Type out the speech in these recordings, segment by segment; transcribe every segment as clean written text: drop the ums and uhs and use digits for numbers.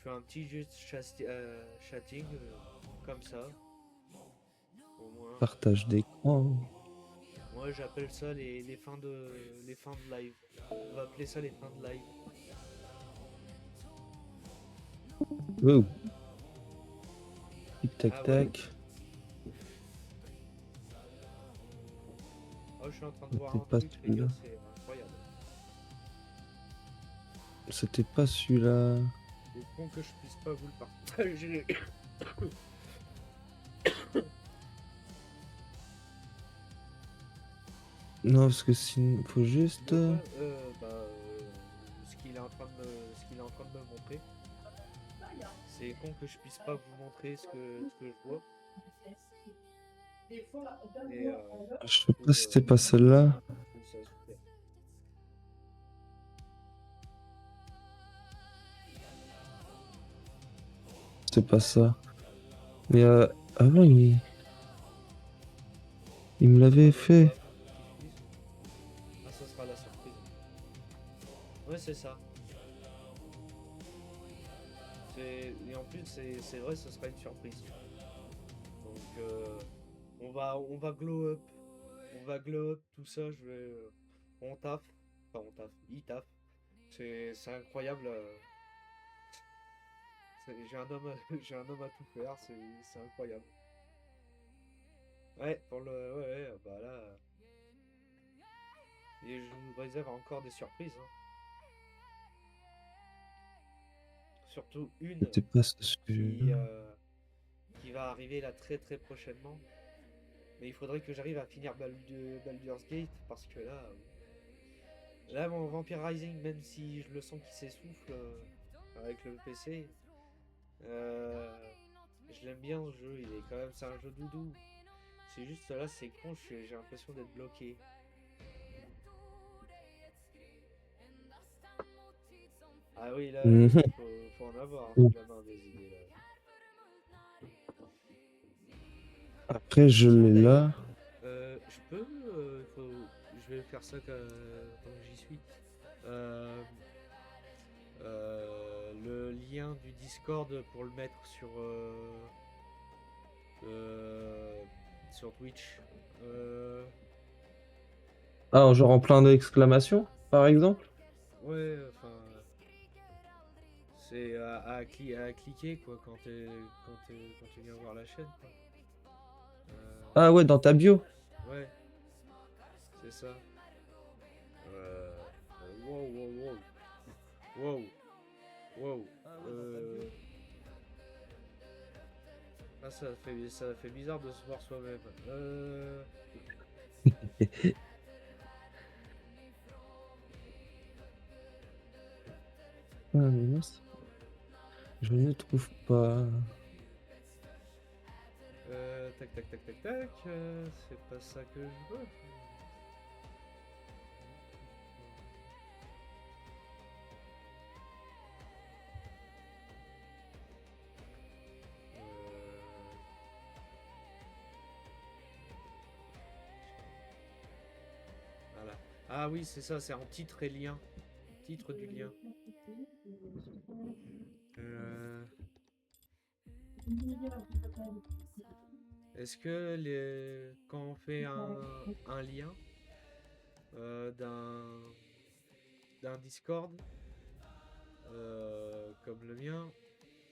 fais un petit juste chatting comme ça, au moins. Partage d'écran. Moi j'appelle ça les fins de live. On va appeler ça les fins de live. Wow. Tic tac Ah ouais? tac. Oh, je suis en train de voir C'était un pas truc, les celui-là. gars, c'est incroyable. C'était pas celui-là. C'est con que je puisse pas vous le partager. Non, parce que sinon, faut juste. De quoi ce qu'il est en train ce qu'il est en train de me montrer. C'est con que je puisse pas vous montrer ce que je vois. Et Je sais pas trouve, si c'était pas celle-là. je trouve ça super. C'était pas ça. Mais avant, il me l'avait Attendez, fait. hop, diffuse. Ah, ça sera la surprise. Ouais, c'est ça. Et en plus, c'est vrai, ce sera une surprise. Donc, on va glow up. On va glow up, tout ça. On taffe. Enfin, on taffe. Il taffe. C'est incroyable. J'ai un homme, j'ai un homme à tout faire. C'est incroyable. Ouais, bah là. Et je vous réserve encore des surprises, hein. Surtout une C'était pas celui-là. qui, euh, qui va arriver là très très prochainement. Mais il faudrait que j'arrive à finir Baldur's Gate parce que là mon Vampire Rising, même si je le sens qui s'essouffle avec le PC, euh, je l'aime bien ce jeu. Il est quand même, c'est un jeu doudou. C'est juste là, c'est con, j'ai l'impression d'être bloqué. Ah oui, là, Mhm. faut en avoir sous Bon. la main des idées là. Après, je Tiens l'ai d'ailleurs, là. je peux, je vais faire ça tant que j'y suis. Euh, le lien du Discord pour le mettre euh, sur Twitch. Ah, genre en plein d'exclamations, par exemple? Ouais, enfin, c'est à cliquer quoi quand tu viens voir la chaîne. Quoi. Ah ouais, dans ta bio. Ouais, c'est ça. Wow, wow, wow, wow, wow. Ah, ça fait bizarre de se voir soi-même. Ah, mais mince. Je ne trouve pas. Tac, tac, tac, tac, tac. C'est pas ça que je veux. Voilà. Ah oui, c'est ça, c'est en titre et lien. Titre du lien. Euh, Est-ce que quand on fait un lien euh, d'un d'un Discord comme le mien,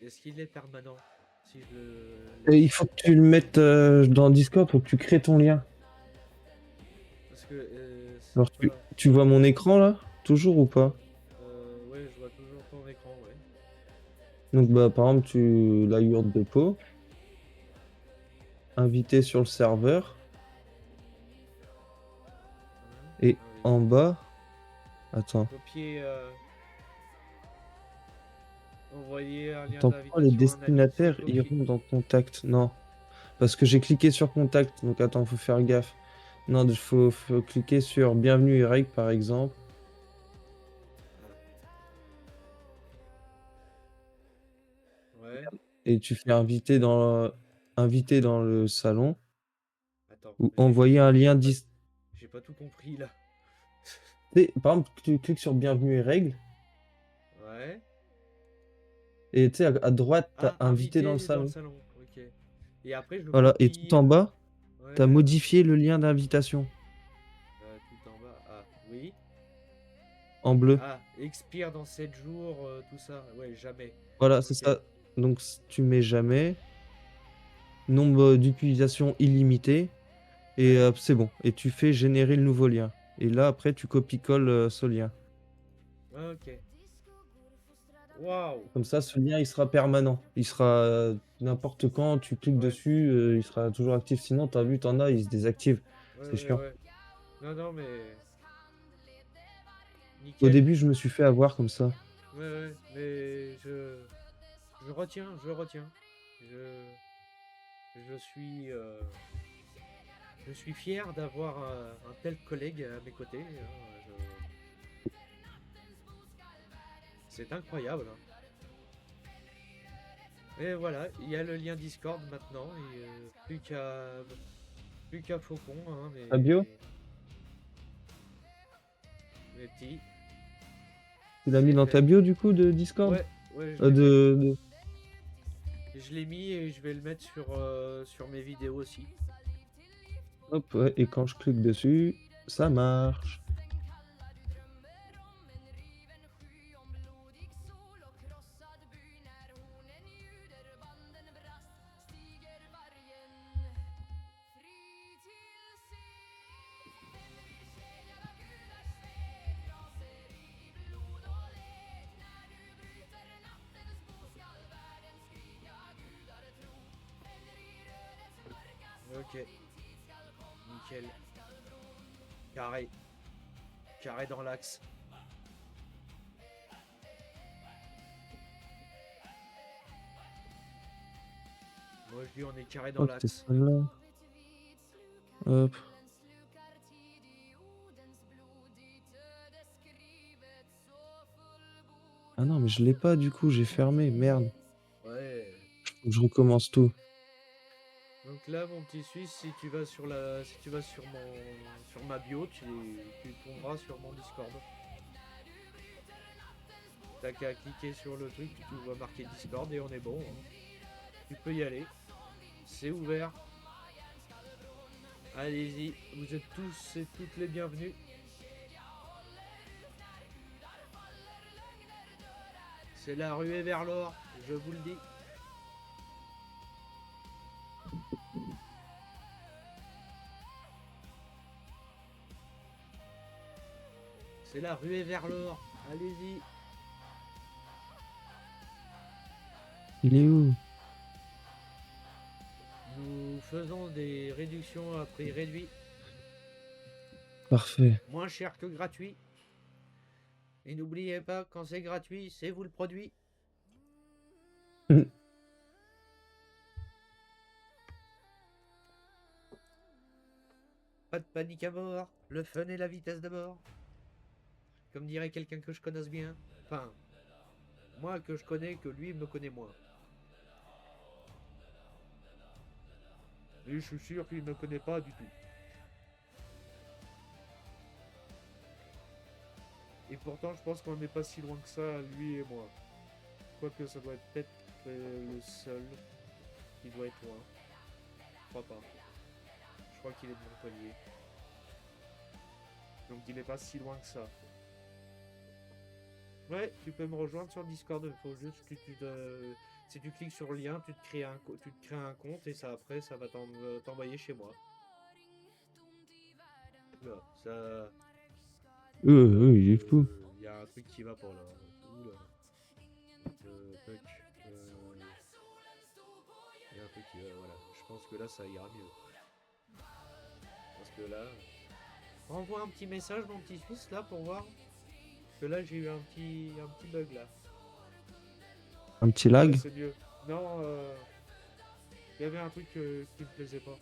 est-ce qu'il est permanent si je le Et il laisse? faut que tu le mettes dans Discord, faut que tu crées ton lien. Parce que c'est Alors, pas. tu vois mon écran là? Toujours ou pas? Ouais, je vois toujours ton écran, ouais. Donc, bah, par exemple, la yourte de peau, invité sur le serveur, et Ah oui. en bas, attends, Copier, envoyer un lien attends, pourquoi les d'invitation à un ami, c'est destinataires copier. iront dans contact? Non, parce que j'ai cliqué sur contact, donc attends, faut faire gaffe. Non, faut cliquer sur bienvenue Eric, par exemple, Ouais. et tu fais inviter dans le salon, Attends, ou envoyer un lien. j'ai pas tout compris là. Par exemple, tu cliques sur bienvenue et règles, Ouais. Et tu sais, à droite, t'as Ah, invité dans le invité dans le salon. salon. Ok. Et après, je Voilà. Et tout copie. en bas, Ouais, t'as modifié le lien d'invitation tout en bas. Ah, oui. en bleu. Ah, expire dans 7 jours, tout ça. Ouais, jamais. Voilà, c'est Ok. ça. Donc, tu mets jamais. Nombre d'utilisation illimité. Et Ouais. c'est bon. Et tu fais générer le nouveau lien. Et là, après, tu copies-colles ce lien. Ok. Waouh. Comme ça, ce lien, il sera permanent. Il sera n'importe quand, tu cliques Ouais. dessus, il sera toujours actif. Sinon, t'as vu, t'en as, il se désactive. Ouais, C'est ouais, chiant. ouais. Non, non, mais. Au Nickel. début, je me suis fait avoir comme ça. Ouais, ouais. Mais je. Je retiens, je retiens. Je. Je suis. Je suis fier d'avoir un tel collègue à mes côtés, hein. C'est incroyable, hein. Et voilà, il y a le lien Discord maintenant. Et plus qu'à Faucon, hein, Fabio, mes petits. tu l'as mis C'est dans ta fait. bio, du coup, de Discord? Ouais, ouais, je Euh, l'ai mis. de, de- Je l'ai mis et je vais le mettre sur mes vidéos aussi. Hop, ouais. Et quand je clique dessus, ça marche. Ok, nickel. Carré. Carré dans l'axe. Moi je dis on est carré Je dans crois que c'était l'axe. celle-là. Hop. Ah non, mais je l'ai pas, du coup, j'ai fermé. Merde. Ouais. Faut que je recommence tout. Donc là mon petit Suisse, si tu vas sur ma bio, tu tomberas sur mon Discord. T'as qu'à cliquer sur le truc, tu vois marqué Discord et on est bon, hein. Tu peux y aller. C'est ouvert. Allez-y, vous êtes tous et toutes les bienvenus. C'est la ruée vers l'or, je vous le dis. C'est la ruée vers l'or. Allez-y. Il est où? Nous faisons des réductions à prix réduit. Parfait. Moins cher que gratuit. Et n'oubliez pas, quand c'est gratuit, c'est vous le produit. Pas de panique à bord. Le fun et la vitesse de bord. Comme dirait quelqu'un que je connaisse bien. Enfin, moi que je connais, que lui me connaît moins. Et je suis sûr qu'il ne me connaît pas du tout. Et pourtant, je pense qu'on n'est pas si loin que ça, lui et moi. Quoique ça doit être peut-être le seul qui doit être loin. Je crois pas. Je crois qu'il est de Montpellier. Donc il n'est pas si loin que ça. Ouais, tu peux me rejoindre sur Discord. Il faut juste que si tu cliques sur le lien, tu te crées un compte et ça après ça va t'envoyer chez moi. Oula, ça. Il est fou. Il y a un truc qui va pas là. Oula. Toc. Il y a un truc qui va. Voilà. Je pense que là ça ira mieux. Parce que là. Envoie un petit message, mon petit Suisse, là, pour voir. Parce que là, j'ai eu un petit bug, là. Un petit Ouais, lag? c'est mieux. Non, il y avait un truc qui me plaisait pas.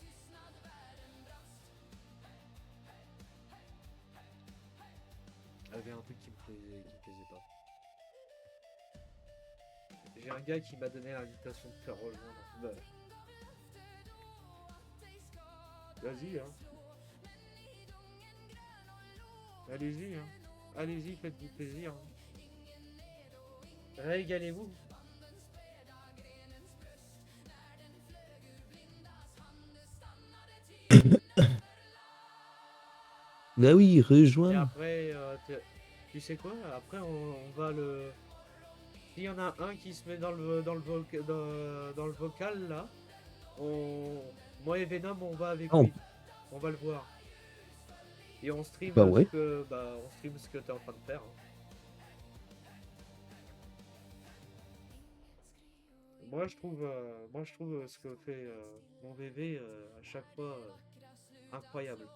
Il y avait un truc qui me plaisait pas. J'ai un gars qui m'a donné l'invitation de faire rejoindre. Bah. Vas-y, hein. Allez-y, hein. Allez-y, faites-vous plaisir, hein. Régalez-vous. Bah oui, Et rejoins. après, tu sais quoi? Après, on va le. S'il y en a un qui se met dans le vocal là, on... moi et Venom, on va avec Ah, lui. On va le voir. Et on stream bah ce ouais. que, bah, on stream ce que t'es en train de faire, hein. Moi, je trouve ce que fait mon VV à chaque fois incroyable.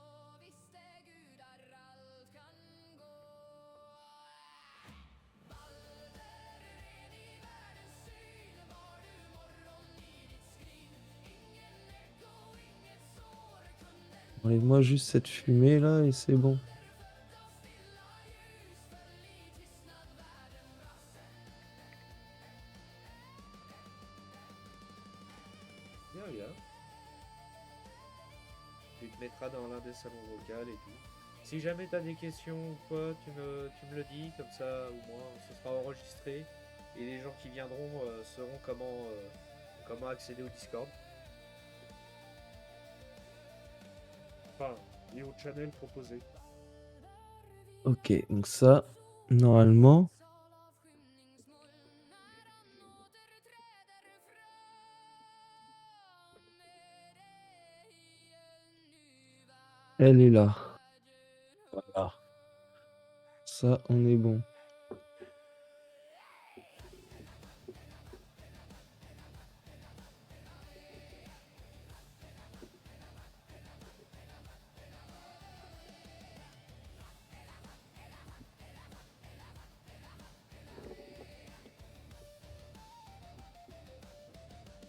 Enlève-moi juste cette fumée là et c'est bon. Bien, bien. Tu te mettras dans l'un des salons vocaux et tout. Si jamais t'as des questions ou quoi, tu me le dis, comme ça au moins ce sera enregistré. Et les gens qui viendront sauront comment accéder au Discord. Enfin, et au channel proposé. Ok, donc ça, normalement. Elle est là. Voilà. Ça, on est bon.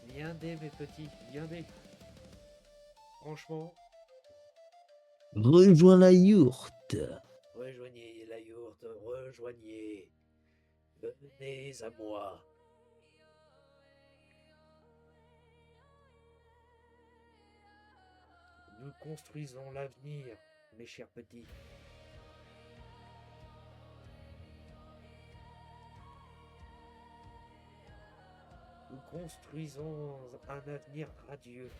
Viendez mes petits, viendez. Franchement, Rejoins la yourte. rejoignez la yourte, rejoignez. Venez à moi. Nous construisons l'avenir, mes chers petits. Nous construisons un avenir radieux.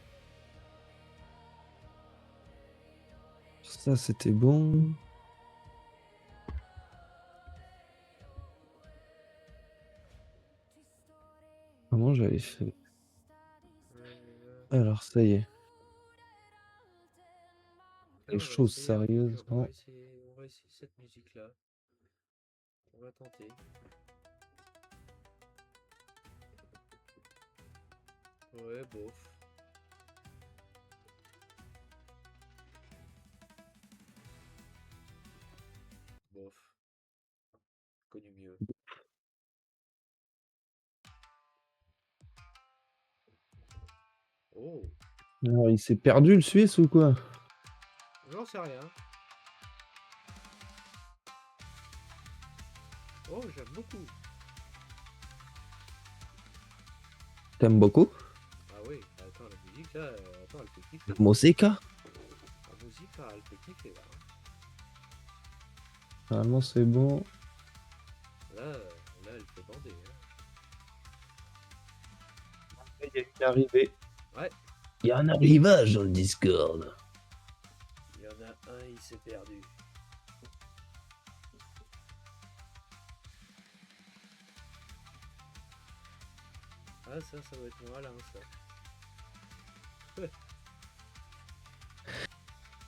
Ça, c'était bon. Comment j'avais fait? Alors, ça y est. Les choses sérieuses, non? On va essayer cette musique-là. On va tenter. Ouais, bof. Bof. Connu mieux. Oh, Alors, il s'est perdu le Suisse ou quoi? j'en sais rien. Oh, j'aime beaucoup. T'aimes beaucoup? Ah oui, attends, la musique là, attends, elle fait kiffer. La musica? La musique là, elle fait kiffer là. Normalement, c'est bon. Là, elle fait bander. Hein. Il y a une arrivée. Ouais. Il y a un arrivage dans le Discord. Il y en a un, il s'est perdu. Ah, ça doit être moi là, ça.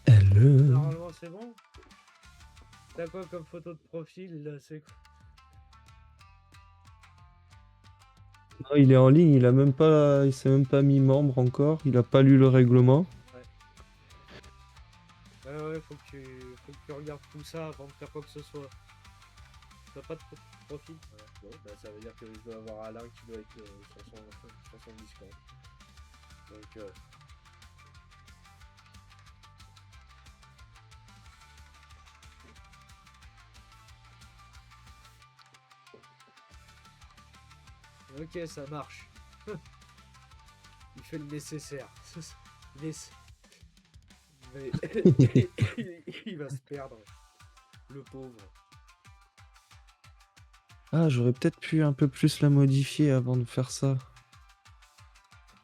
Hello. Normalement, c'est bon. T'as quoi comme photo de profil là? C'est quoi? Non, il est en ligne, il s'est même pas mis membre encore, il a pas lu le règlement. Ouais, faut que tu regardes tout ça avant de faire quoi que ce soit. T'as pas de profil? Ouais. Bon, bah ça veut dire que je dois avoir Alain qui doit être sur son Discord. Donc, ok, ça marche. Il fait le nécessaire. Mais il va se perdre. Le pauvre. Ah, j'aurais peut-être pu un peu plus la modifier avant de faire ça.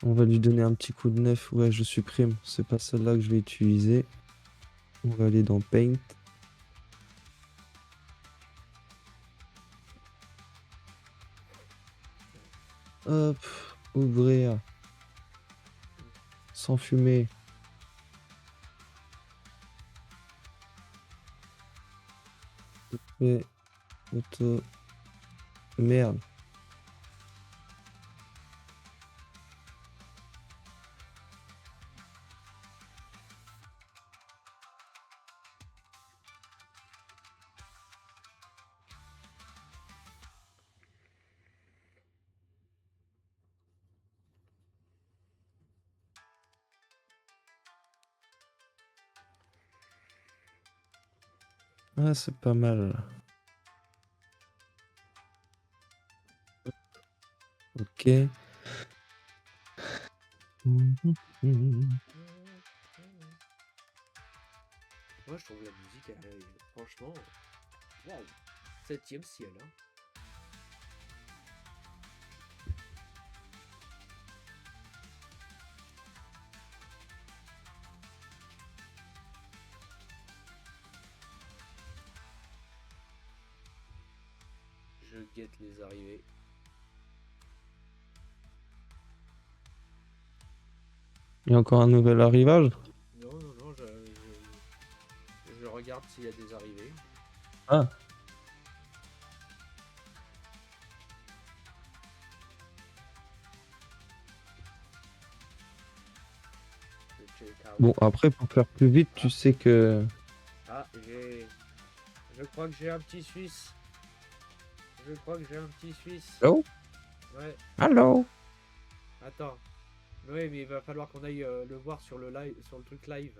On va lui donner un petit coup de neuf. Ouais, je supprime. C'est pas celle-là que je vais utiliser. On va aller dans Paint. Hop, ouvrir. Sans fumer. Et auto. Merde. Ah, c'est pas mal. Ok. Moi, je trouve la musique, franchement, waouh, 7e ciel. Hein. Je guette les arrivées. Il y a encore un nouvel arrivage? Non, je regarde s'il y a des arrivées. Ah, Je check out. bon, après, pour faire plus vite, tu sais que... Ah, je crois que j'ai un petit Suisse. Je crois que j'ai un petit Suisse. Allô? Ouais, Allô? attends. Ouais, mais il va falloir qu'on aille le voir sur le live, sur le truc live.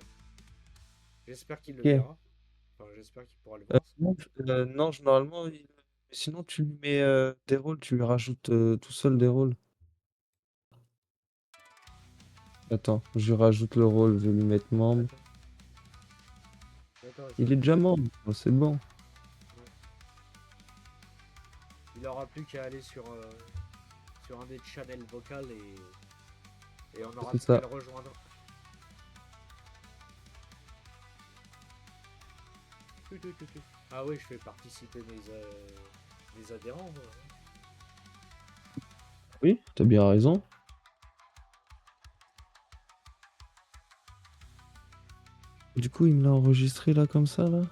J'espère qu'il le Ok. verra. Enfin, j'espère qu'il pourra le voir. Non, non, normalement, sinon tu lui mets des rôles, tu lui rajoutes tout seul des rôles. Attends, je lui rajoute le rôle, je vais lui mettre membre. Attends, Il est déjà membre, c'est bon. il aura plus qu'à aller sur un des channels vocales et on aura C'est plus qu'à ça. le rejoindre. Ah oui, je fais participer mes adhérents. Moi. Oui, t'as bien raison. Du coup, il me l'a enregistré là comme ça, là?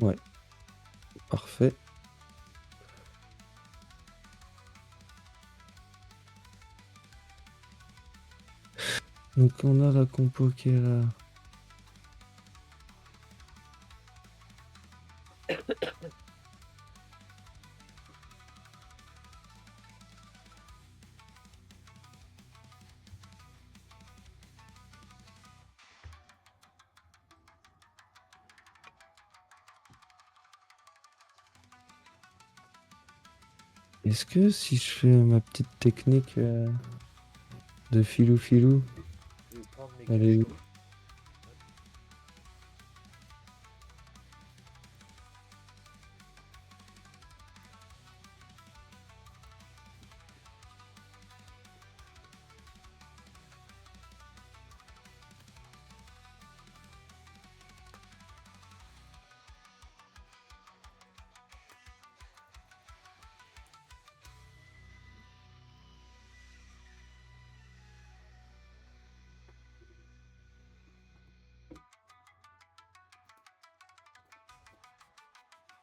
Ouais, parfait. Donc on a la compo qui est là. Est-ce que si je fais ma petite technique de filou, Je vais prendre mes elle est où? cachets.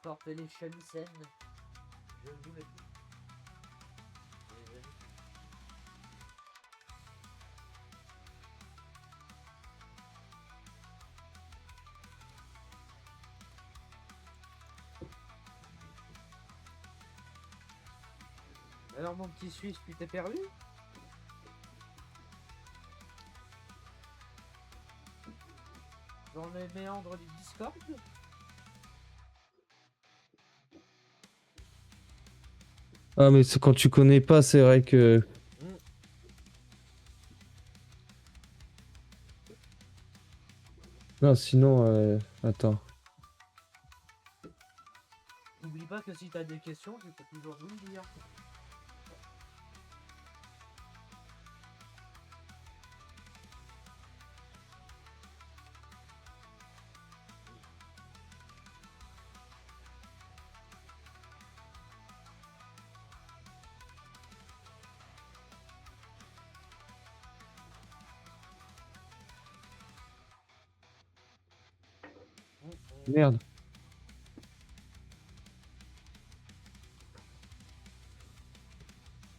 Sortez les chemisen. Je ne vous mets plus. Alors mon petit Suisse, tu t'es perdu? Dans les méandres du Discord? Ah mais c'est quand tu connais pas, c'est vrai que... Non, sinon, attends. N'oublie pas que si t'as des questions, tu peux toujours nous le dire. Merde.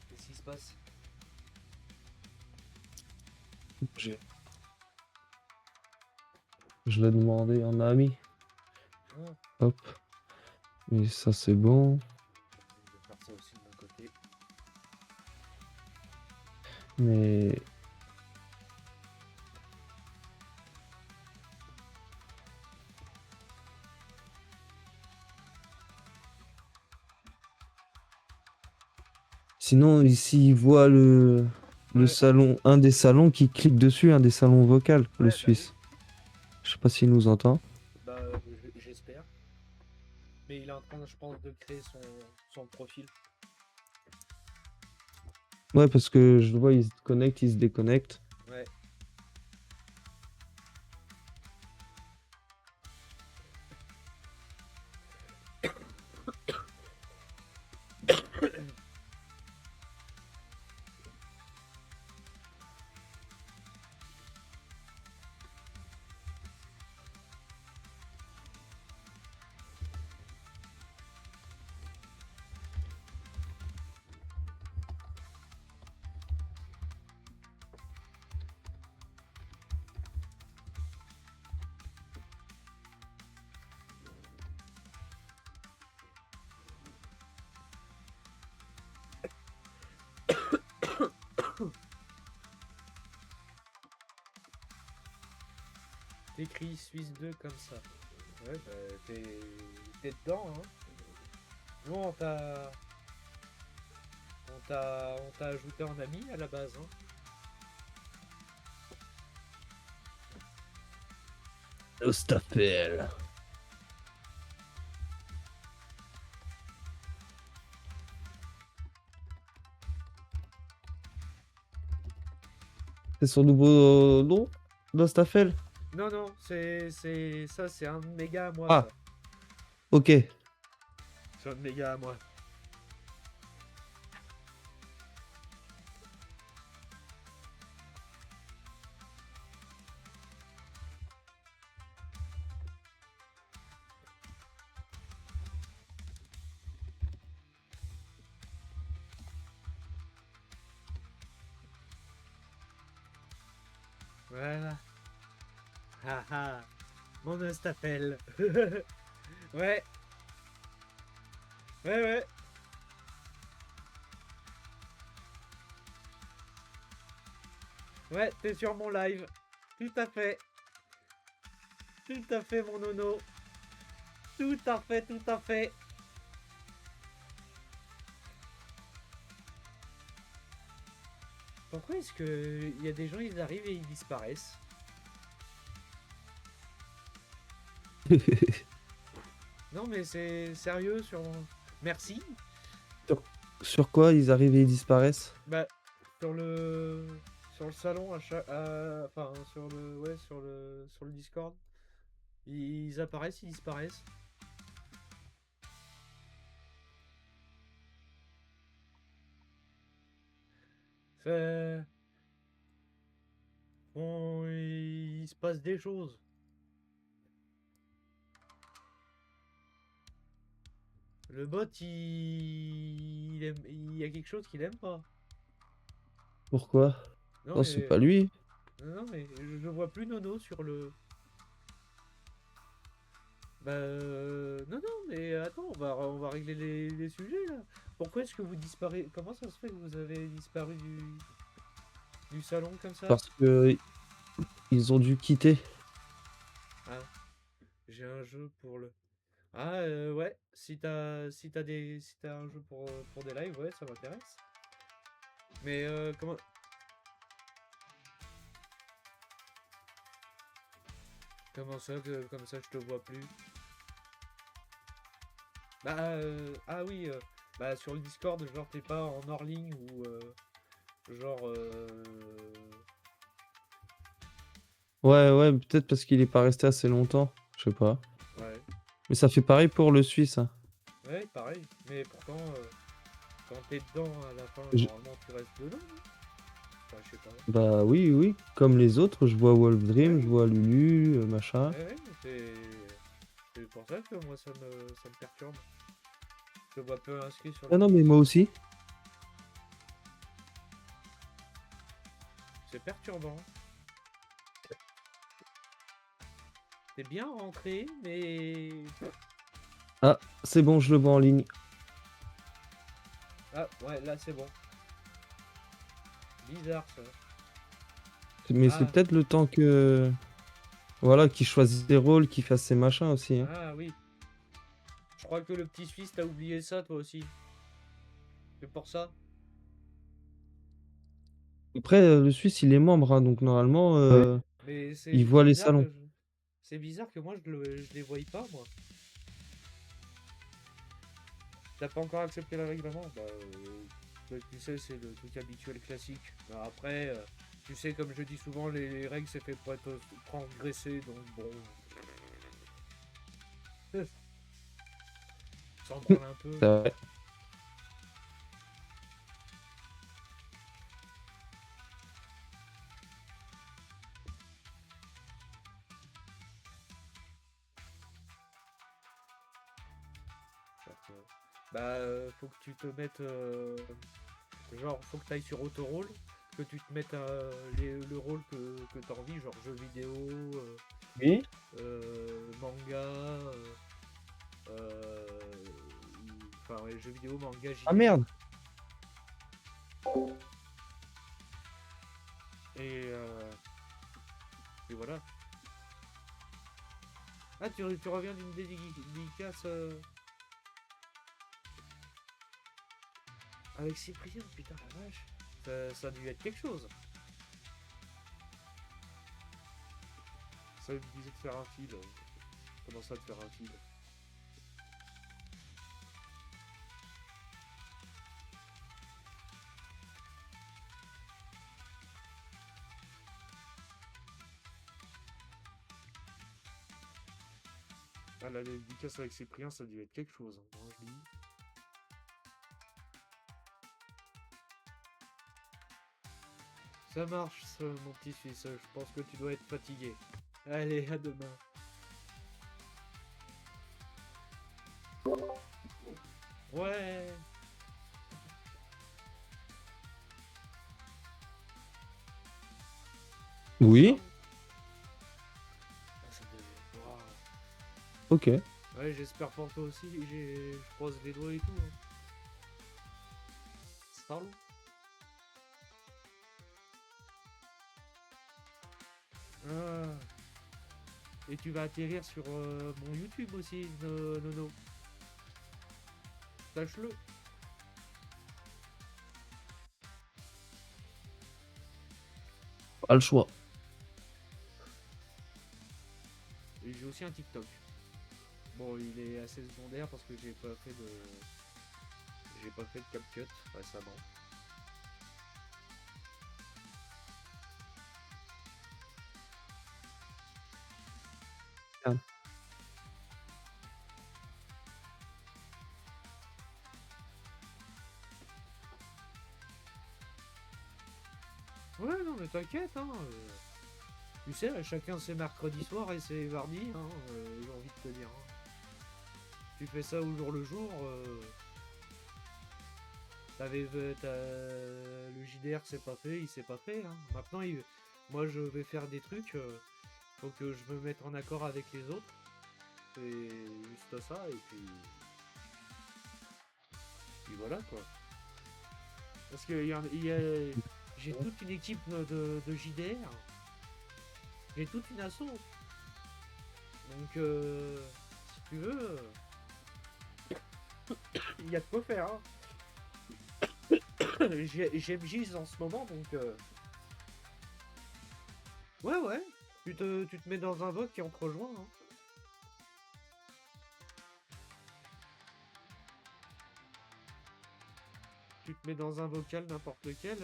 Qu'est-ce qui se passe? J'ai- Je l'ai demandé en ami. Ah, Hop. Mais ça, c'est bon. je vais faire ça aussi de mon côté. Mais sinon, ici, il voit le Ouais, salon, un des salons qui clique dessus, un des salons vocaux, le ouais, bah oui. Suisse. Je sais pas s'il nous entend. Bah, j'espère. Mais il est en train, je pense, de créer son profil. Ouais, parce que je le vois, il se connecte, il se déconnecte. Ouais. T'écris Suisse 2 comme ça. Ouais, bah, t'es dedans, hein. Nous, on t'a ajouté en ami à la base, hein. Ostapel. C'est son nouveau nom d'Ostafel? Non, non, ça, c'est un méga à moi, Ah, ça. ok. C'est un méga à moi. Voilà. Ah ah, mon Ostapel. Ouais, ouais, ouais. Ouais, t'es sur mon live. Tout à fait. Tout à fait, mon nono. Tout à fait, tout à fait. Pourquoi est-ce que il y a des gens, ils arrivent et ils disparaissent? Non, mais c'est sérieux sur mon... Merci. Sur, sur quoi ils arrivent et ils disparaissent? Bah, sur le... Sur le salon, enfin, sur le... Ouais, sur le Discord. Ils apparaissent, ils disparaissent. C'est... Bon, il se passe des choses. Le bot, il y a quelque chose qu'il aime pas. Pourquoi? Non, Non, c'est mais... pas lui. Non, mais je vois plus Nono sur le... Bah... Non, non, mais attends, on va régler les sujets, là. Pourquoi est-ce que vous disparaissez... Comment ça se fait que vous avez disparu du salon comme ça? Parce que ils ont dû quitter. Ah, j'ai un jeu pour le... Ah, ouais, si t'as un jeu pour des lives, ouais, ça m'intéresse. Mais, comment ça, comme ça, je te vois plus? Bah, ah oui, bah, sur le Discord, genre, t'es pas en hors ligne ou, genre, Ouais, ouais, peut-être parce qu'il est pas resté assez longtemps. Je sais pas. ouais, Mais ça fait pareil pour le Suisse, hein. ouais, pareil. Mais pourtant, quand t'es dedans, à la fin, Je- normalement, tu restes dedans, non? Enfin, je sais pas. Bah oui, oui. Comme les autres, je vois Wolf Dream, Ouais, je vois Lulu, machin. ouais, ouais, c'est... C'est pour ça que moi ça me perturbe. Je vois peu inscrit sur Ah le. non, mais moi aussi. C'est perturbant. C'est bien rentré, mais. Ah, c'est bon, je le vois en ligne. Ah ouais, là c'est bon. Bizarre ça. Mais c'est Ah, peut-être le temps que... Voilà, qu'il choisisse ses rôles, qu'il fasse ses machins aussi, hein. ah oui. Je crois que le petit Suisse t'a oublié ça toi aussi. C'est pour ça. Après, le Suisse, il est membre, hein, donc normalement, Mais c'est il voit les bizarre salons. que c'est bizarre que moi je les voie pas moi. T'as pas encore accepté le règlement? Bah, tu sais, c'est le truc habituel classique. Bah, après, tu sais, comme je dis souvent, les règles c'est fait pour être transgressé, donc bon. S'en branle un peu. C'est vrai. Faut que tu te mettes. Genre, faut que tu ailles sur Autorôle, que tu te mettes le rôle que tu as envie, genre jeux vidéo, Oui. manga, euh, enfin, ouais, jeux vidéo, manga, Ah JDR. merde. Et, et voilà. Ah, tu reviens d'une dédicace avec Cyprien, putain la vache. Ça a dû être quelque chose. Ça me disait de faire un fil. Comment ça de faire un fil? Ah, la dédicace avec Cyprien, ça a dû être quelque chose. Hein, je dis. Ça marche, mon petit fils. Je pense que tu dois être fatigué. Allez, à demain. Ouais. Oui. Ah, ça devait... Waouh. Ok. Ouais, j'espère pour toi aussi. Je croise les doigts et tout. Hein. Starlo. Ah. Et tu vas atterrir sur mon YouTube aussi, Nono. Sache-le. Pas le choix. Et j'ai aussi un TikTok. Bon, il est assez secondaire parce que j'ai pas fait de CapCut récemment. Ah. Ouais, non, mais t'inquiète, hein. Tu sais, chacun ses mercredis soirs et ses mardis, hein, j'ai envie de te dire. Hein. Tu fais ça au jour le jour. Le JDR c'est pas fait, il s'est pas fait. Hein. Maintenant, moi je vais faire des trucs. Faut que je me mette en accord avec les autres. C'est juste ça, et puis voilà quoi. Parce que j'ai toute une équipe de JDR. J'ai toute une asso. Donc, si tu veux, il y a de quoi faire. Hein. J'aime Giz en ce moment, donc... Ouais. Tu te mets dans un vote et on te rejoint. Hein. Tu te mets dans un vocal n'importe lequel.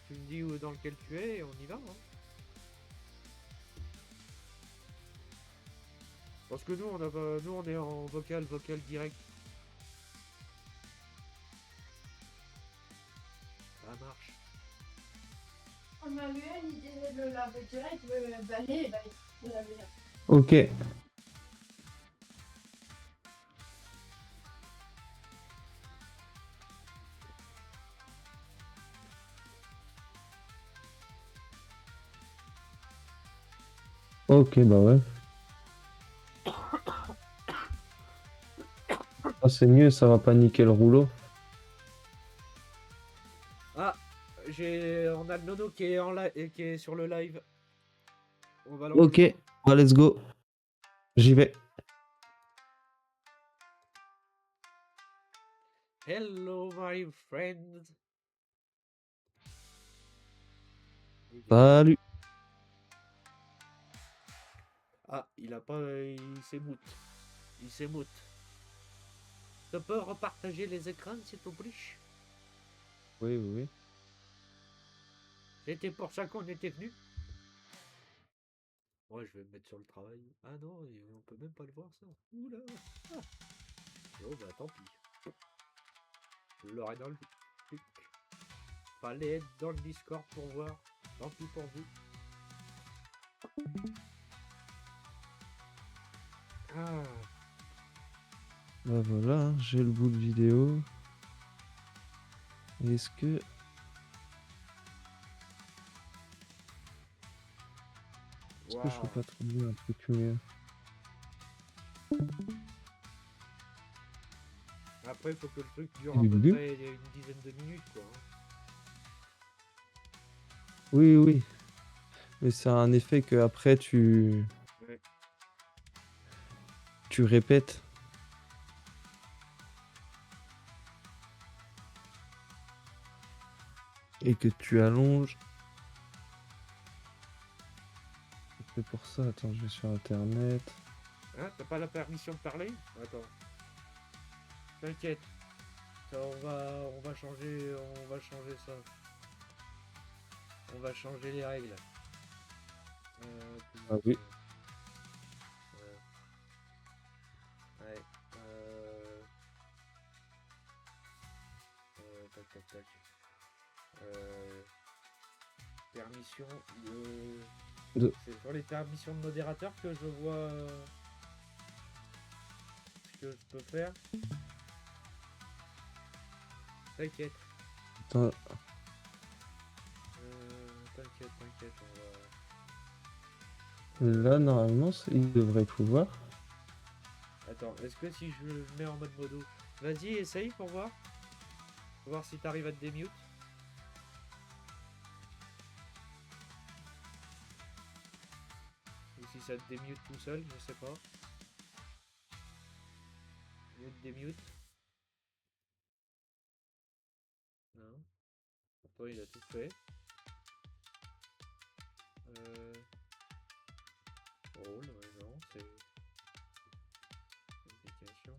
Tu me dis dans lequel tu es et on y va. Hein. Parce que nous on est en vocal direct. Ça marche. Manuel, il disait de laver direct, le balai, il laver. Ok. Ok, bah ouais. Ah, c'est mieux, ça va pas niquer le rouleau. Ah, on a le Nono qui est qui est sur le live. On va le Ok, rejoindre. bah let's go. J'y vais. Hello, my friend. Salut. Ah, il a pas. Il s'émoute. Il s'émoute. Tu peux repartager les écrans, s'il te plaît? Oui, oui, oui. C'était pour ça qu'on était venu. Ouais, je vais me mettre sur le travail. Ah non, on peut même pas le voir, ça. Oula. Ah. Oh, bah tant pis. Je l'aurai dans le truc. Fallait être dans le Discord pour voir. Tant pis pour vous. Ah. Bah voilà, hein, j'ai le bout de vidéo. Est-ce que... Est-ce que je peux Waouh. pas trouver un truc mieux? Après, il faut que le truc dure à Du peu début? près une dizaine de minutes, quoi. Oui, oui. Mais c'est un effet que après Ouais. tu répètes. Et que tu allonges. C'est pour ça, attends, je vais sur internet. Hein, t'as pas la permission de parler? Attends. T'inquiète. On va changer ça. On va changer les règles. Ah oui. Ouais. Tac, tac, tac. Permission. De... C'est sur les permissions de modérateur que je vois ce que je peux faire. T'inquiète. Attends, T'inquiète, t'inquiète. là, normalement, il devrait pouvoir. Attends, est-ce que si je le mets en mode modo. Vas-y, essaye pour voir. Pour voir si t'arrives à te démute. Ou si ça te démute tout seul, je sais pas. Mute, démute. Non. Pourtant, il a tout fait. Rôle, ouais, non, c'est. Application.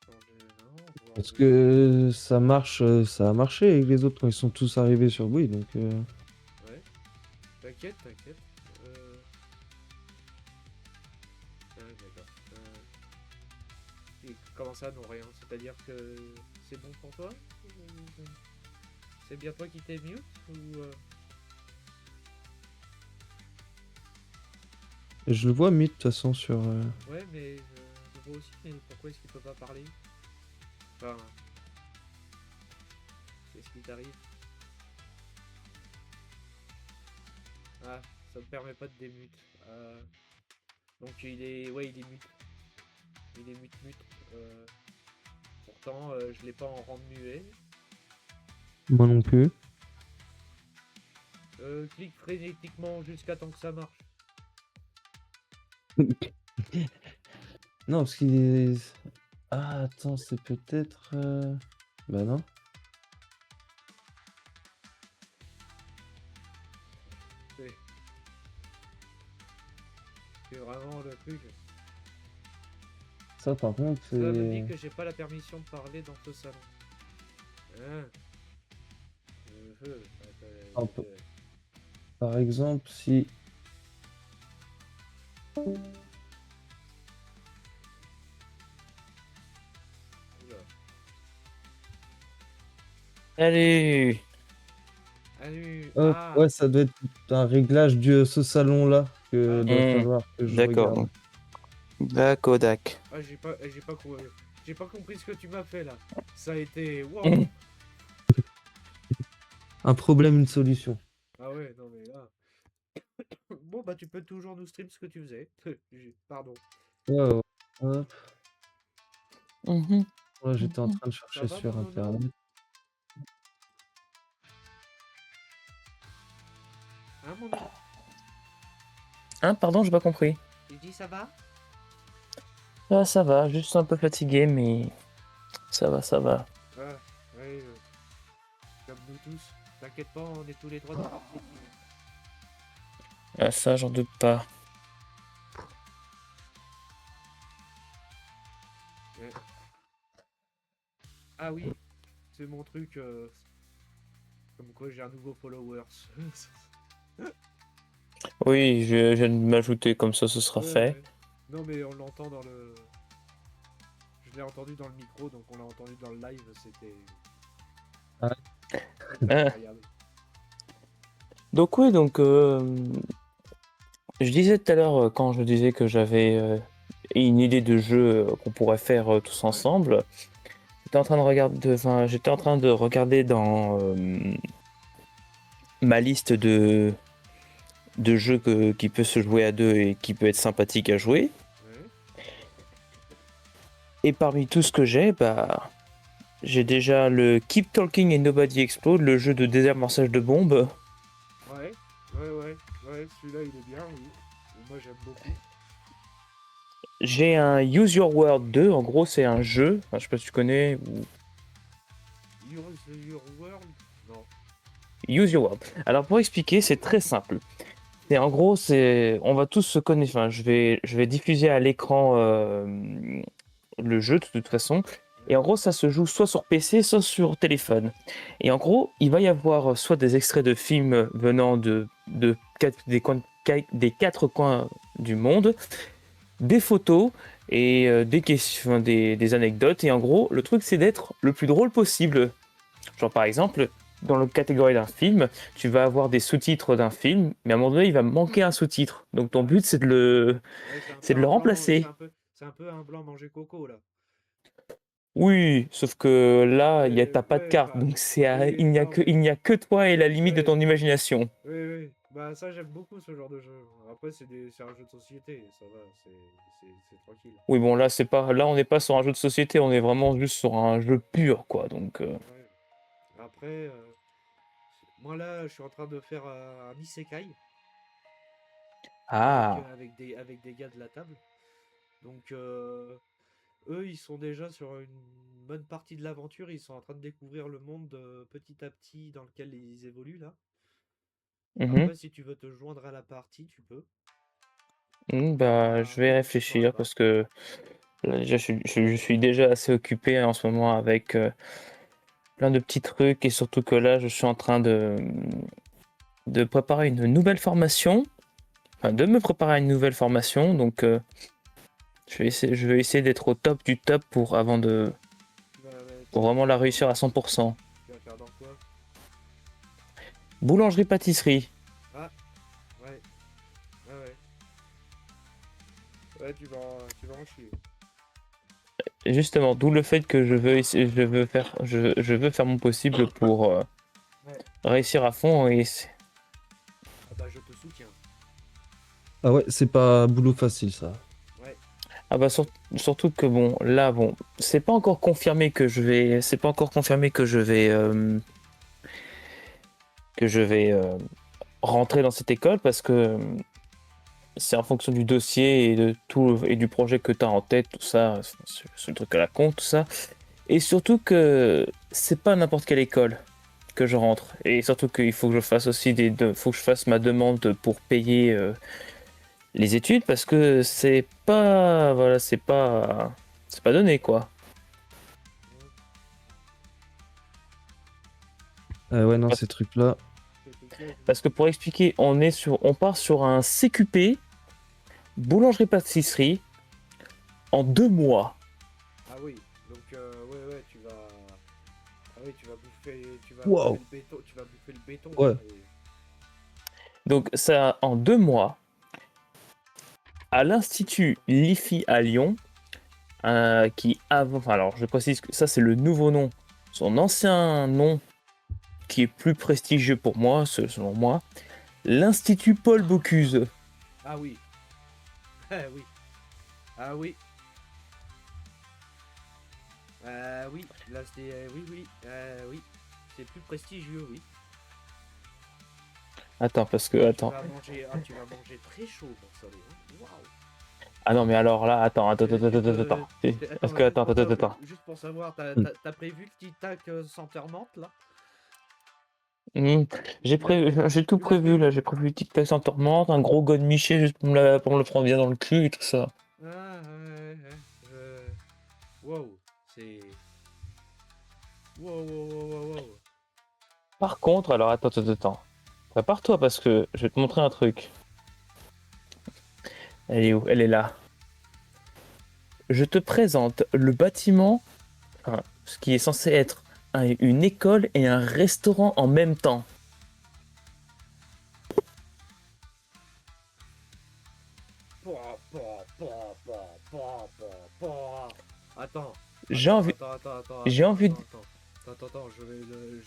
Changer, non. Voir Parce de. que ça marche, ça a marché avec les autres quand ils sont tous arrivés sur Bouygues, donc... Ouais. T'inquiète, t'inquiète. D'accord. Et comment ça, non, rien? C'est-à-dire que c'est bon pour toi? C'est bien toi qui t'es mute? Ou. Je le vois mis de toute façon sur... Ouais, mais je vois aussi, mais pourquoi est-ce qu'il peut pas parler? Enfin, qu'est-ce qui t'arrive? Ah, ça me permet pas de démute. Donc il est. Ouais, il est mute. Il est mute. Pourtant, je l'ai pas en rang muet. Moi non plus. Clique frénétiquement jusqu'à temps que ça marche. Non, parce qu'il est... Ah, attends, c'est peut-être... Bah non. C'est vraiment le truc. Ça, par contre, Ça me dit c'est... que j'ai pas la permission de parler dans ce salon. Hein? Par exemple, si... Oula. Salut! Salut. Hop, Ah, ouais, ça doit être un réglage de ce salon-là que doit falloir que je D'accord. regarde. Dakodak. ah j'ai pas compris ce que tu m'as fait là. Ça a été. Wow. Un problème, une solution. Ah ouais, non mais là. Bon bah tu peux toujours nous stream ce que tu faisais. Pardon. Ouais, ouais. Hop. Mhm. Ouais, j'étais en Mhm. train de Ça chercher va, sur mon nono? internet. Hein, mon nono? Hein, pardon, j'ai pas compris. Tu dis ça va? Ah, ça va, juste un peu fatigué, mais ça va, ça va. Ah, ouais, comme nous tous. T'inquiète pas, on est tous les trois dans la petite. Ah, ça, j'en doute pas. Ouais. Ah oui, c'est mon truc. Comme quoi j'ai un nouveau followers. Oui, je viens de m'ajouter, comme ça, ce sera Ouais, fait. ouais. Non, mais on l'entend dans le. Je l'ai entendu dans le micro, donc on l'a entendu dans le live. C'était Ah. incroyable. Donc oui, donc je disais tout à l'heure quand je disais que j'avais une idée de jeu qu'on pourrait faire tous ensemble. J'étais en train de regarder dans ma liste de jeux qui peut se jouer à deux et qui peut être sympathique à jouer. Ouais. Et parmi tout ce que j'ai, bah j'ai déjà le Keep Talking and Nobody Explode, le jeu de désamorçage de bombes. Ouais, celui-là il est bien, oui. Et moi j'aime beaucoup. J'ai un Use Your World 2, en gros c'est un jeu, enfin, je sais pas si tu connais, Your World? Non. Use Your World. Alors pour expliquer, c'est très simple. Et en gros, on va tous se connaître. Enfin, je vais diffuser à l'écran le jeu de toute façon. Et en gros, ça se joue soit sur PC, soit sur téléphone. Et en gros, il va y avoir soit des extraits de films venant des quatre coins du monde, des photos et des questions, des anecdotes. Et en gros, le truc, c'est d'être le plus drôle possible. Genre, par exemple, dans la catégorie d'un film, tu vas avoir des sous-titres d'un film, mais à un moment donné, il va manquer un sous-titre. Donc, ton but, c'est Ouais, c'est de le remplacer. c'est un peu un blanc manger coco là. Oui, sauf que là, Ouais, t'as pas de ouais, carte, bah. donc Oui, non, il mais. n'y a que toi et la limite de Ouais, ton imagination. oui. Bah, ça, j'aime beaucoup ce genre de jeu. Après, c'est un jeu de société, ça va, c'est tranquille. Oui, bon, là, on n'est pas sur un jeu de société, on est vraiment juste sur un jeu pur, quoi. Donc, Ouais. Après, moi là, je suis en train de faire un isekai ah, avec des gars de la table. Donc, eux, ils sont déjà sur une bonne partie de l'aventure. Ils sont en train de découvrir le monde petit à petit dans lequel ils évoluent là. mhm. Après, si tu veux te joindre à la partie, tu peux. Bah, je vais Pas de soucis pour réfléchir là-bas. parce que là, déjà, je suis déjà assez occupé en ce moment avec plein de petits trucs et surtout que là, je suis en train de préparer une nouvelle formation, enfin, de me préparer à une nouvelle formation. Donc, je vais essayer d'être au top du top Tu pour vas vraiment faire la dans, réussir à 100%. tu vas faire dans quoi? Boulangerie-pâtisserie. Ah, ouais, ouais. Ouais, tu vas en chier. Justement, d'où le fait que je veux faire mon possible pour Ouais. réussir à fond Ah bah, je te soutiens. Ah ouais, c'est pas boulot facile ça. Ouais. ah bah surtout que bon, là bon, c'est pas encore confirmé que je vais rentrer dans cette école parce que c'est en fonction du dossier et de tout et du projet que tu as en tête, tout ça, c'est le truc à la con, tout ça. Et surtout que c'est pas n'importe quelle école que je rentre. Et surtout qu'il faut que je fasse aussi faut que je fasse ma demande pour payer les études parce que c'est pas donné quoi. Ouais, non, Parce, ces trucs-là. parce que pour expliquer, on part sur un CQP boulangerie-pâtisserie en 2 mois. Ah oui, donc ouais, tu vas. Ah oui, tu vas bouffer Wow. le béton, tu vas bouffer le béton. Ouais. Là, et- Donc ça en 2 mois à l'Institut l'IFI à Lyon, qui avant, enfin, alors je précise que ça c'est le nouveau nom. Son ancien nom qui est plus prestigieux pour moi, selon moi, l'Institut Paul Bocuse. Ah oui. Ah oui. Ah oui. Oui. Là, c'est... oui, oui. Oui. C'est plus prestigieux, oui. Attends, parce que, Ah, attends. tu vas manger très chaud, mon salaud. Hein. Waouh. Ah non, mais alors là, attends, attends, attends, attends, attends, attends. Parce Attends, que, attends, attends, attends, attends. juste pour savoir, Hmm. t'as prévu que tu tac senteur menthe, là? Hmm, j'ai tout Tu l'as prévu prévu? là, j'ai prévu une petite taxe en tourmente, un gros god miché juste pour me le prendre bien dans le cul et tout ça. Ah, ouais, ouais. Wow. C'est... Wow, wow, wow, wow, wow. Par contre, alors attends, attends, attends. Prépare-toi parce que je vais te montrer un truc. Elle est où? Elle est là. Je te présente le bâtiment, enfin, ce qui est censé être une école et un restaurant en même temps. Pouah, pouah, pouah, pouah, pouah, pouah, pouah. Attends, J'ai envie, j'ai envie de... je